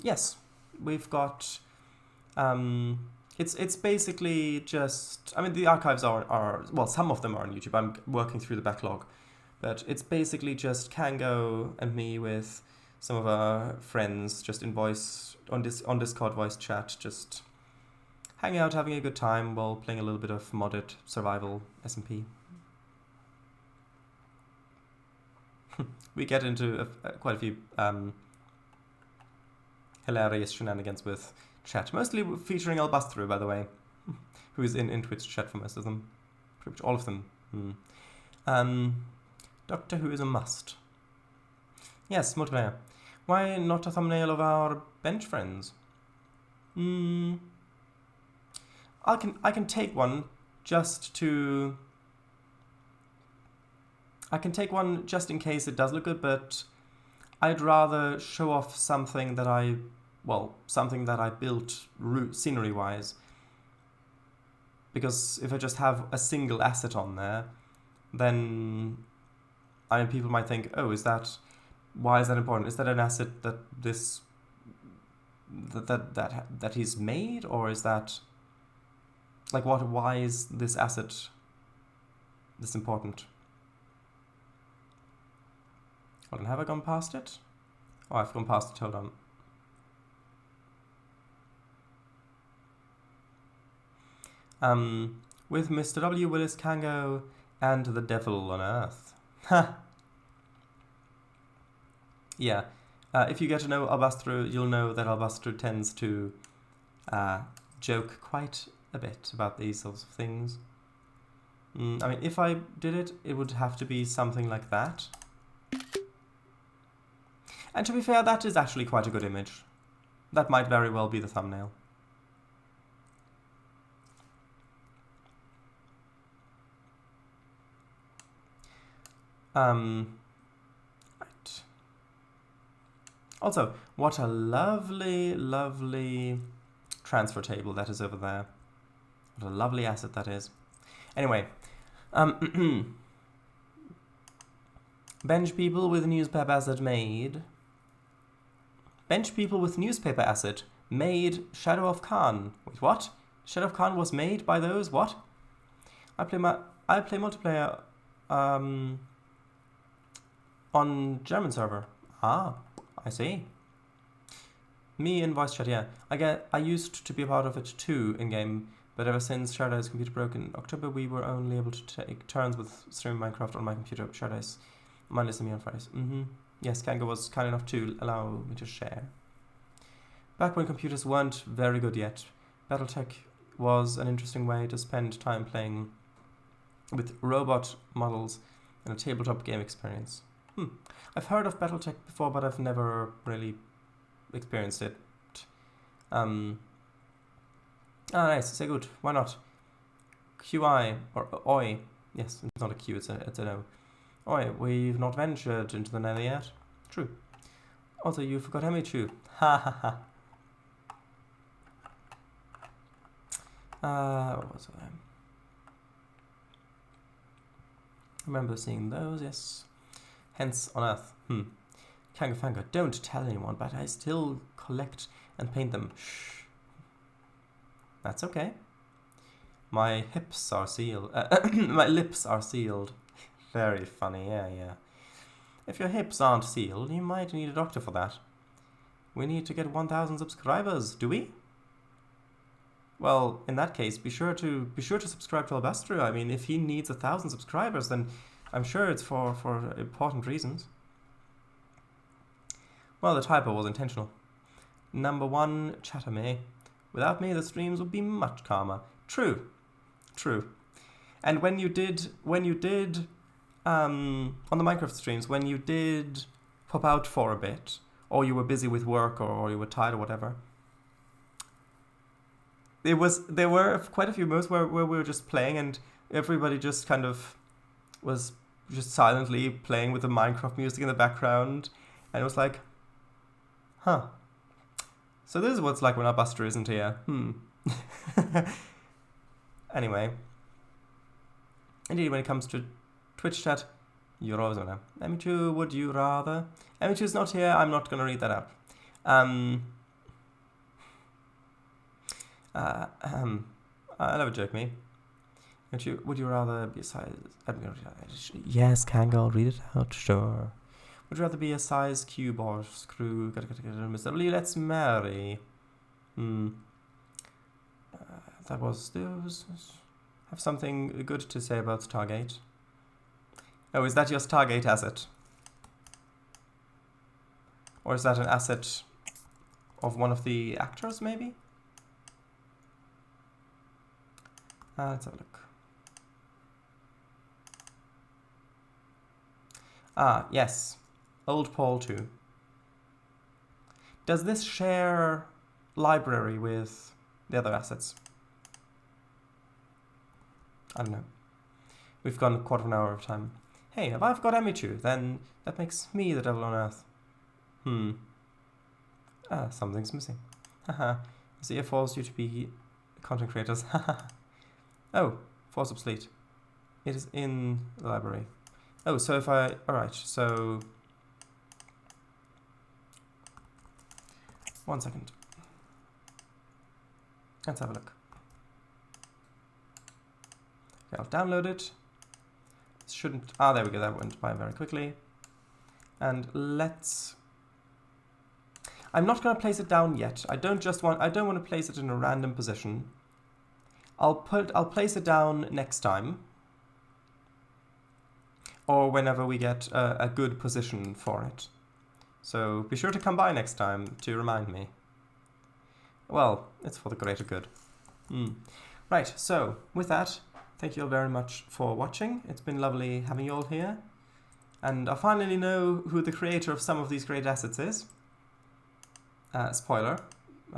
Yes, we've got, it's basically just, I mean the archives are, well, some of them are on YouTube, I'm working through the backlog, but it's basically just Kango and me with some of our friends just in voice, on Discord voice chat, just hanging out, having a good time while playing a little bit of modded survival SMP. We get into quite a few hilarious shenanigans with chat, mostly featuring Albastro, by the way, who is in Twitch chat for most of them, pretty much all of them. Doctor Who is a must. Yes, multiplayer. Why not a thumbnail of our bench friends? I can take one just to. I can take one just in case it does look good, but I'd rather show off something that I built scenery-wise. Because if I just have a single asset on there, then people might think, oh, why is that important? Is that an asset that he's made, or is that like why is this asset this important? Hold on, have I gone past it? Oh, I've gone past it, hold on. With Mr. W, Willis, Kango, and the Devil on Earth. Ha! Yeah, if you get to know Albastro, you'll know that Albastro tends to joke quite a bit about these sorts of things. I mean, if I did it, it would have to be something like that. And to be fair, that is actually quite a good image. That might very well be the thumbnail. Right. Also, what a lovely, lovely transfer table that is over there. What a lovely asset that is. Anyway, bench people with newspaper asset made. Bench people with newspaper asset made Shadow of Khan. Wait, what? Shadow of Khan was made by those? What? I play multiplayer on German server. Ah, I see. Me in voice chat, yeah. I used to be a part of it too in game, but ever since Sharday's computer broke in October, we were only able to take turns with streaming Minecraft on my computer. Sharday's mindless and me on Fridays. Yes, Kango was kind enough to allow me to share. Back when computers weren't very good yet, Battletech was an interesting way to spend time playing with robot models and a tabletop game experience. I've heard of BattleTech before, but I've never really experienced it. Nice, sehr gut. Why not? QI, or OI. Yes, it's not a Q, it's an O. OI, we've not ventured into the nether yet. True. Also, you forgot Emichu. Ha ha ha. What was I? Remember seeing those, yes. Hence on Earth. Kangafanga, don't tell anyone, but I still collect and paint them. Shh. That's okay. My hips are sealed. My lips are sealed. Very funny, yeah. If your hips aren't sealed, you might need a doctor for that. We need to get 1,000 subscribers, do we? Well, in that case, be sure to subscribe to Albastro. I mean, if he needs 1,000 subscribers, then I'm sure it's for important reasons. Well, the typo was intentional. Number 1, Chatame. Without me, the streams would be much calmer. True. And when you did on the Minecraft streams, when you did pop out for a bit, or you were busy with work, or you were tired or whatever, there were quite a few moments where we were just playing and everybody just kind of was just silently playing with the Minecraft music in the background, and it was like, huh. So this is what it's like when our Buster isn't here. Anyway. Indeed, when it comes to Twitch chat, you're always gonna. Emichu, would you rather? Emichu's not here, I'm not gonna read that out. I never joke me. Would you rather be a size... Yes, Kangol, read it out, sure. Would you rather be a size cube or screw? Mr. W, let's marry. That was... Have something good to say about Stargate. Oh, is that your Stargate asset? Or is that an asset of one of the actors, maybe? Let's have a look. Yes. Old Paul 2. Does this share library with the other assets? I don't know. We've gone a quarter of an hour of time. Hey, if I've got Emichu, then that makes me the devil on Earth. Something's missing. Haha. The year forced you to be content creators. Haha. Oh, force obsolete. It is in the library. Oh, so if I... Alright, so... 1 second. Let's have a look. Okay, I'll download it. Shouldn't... there we go, that went by very quickly. And let's... I'm not going to place it down yet. I don't want to place it in a random position. I'll place it down next time. Or whenever we get a good position for it. So be sure to come by next time to remind me. Well, it's for the greater good. Right, so with that, thank you all very much for watching. It's been lovely having you all here. And I finally know who the creator of some of these great assets is. Spoiler.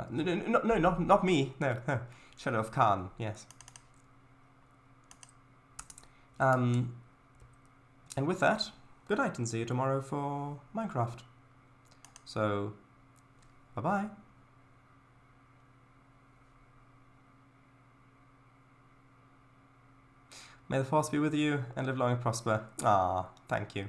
No, not me. No. Shadow of Khan, yes. And with that, good night and see you tomorrow for Minecraft. So, bye-bye. May the force be with you and live long and prosper. Thank you.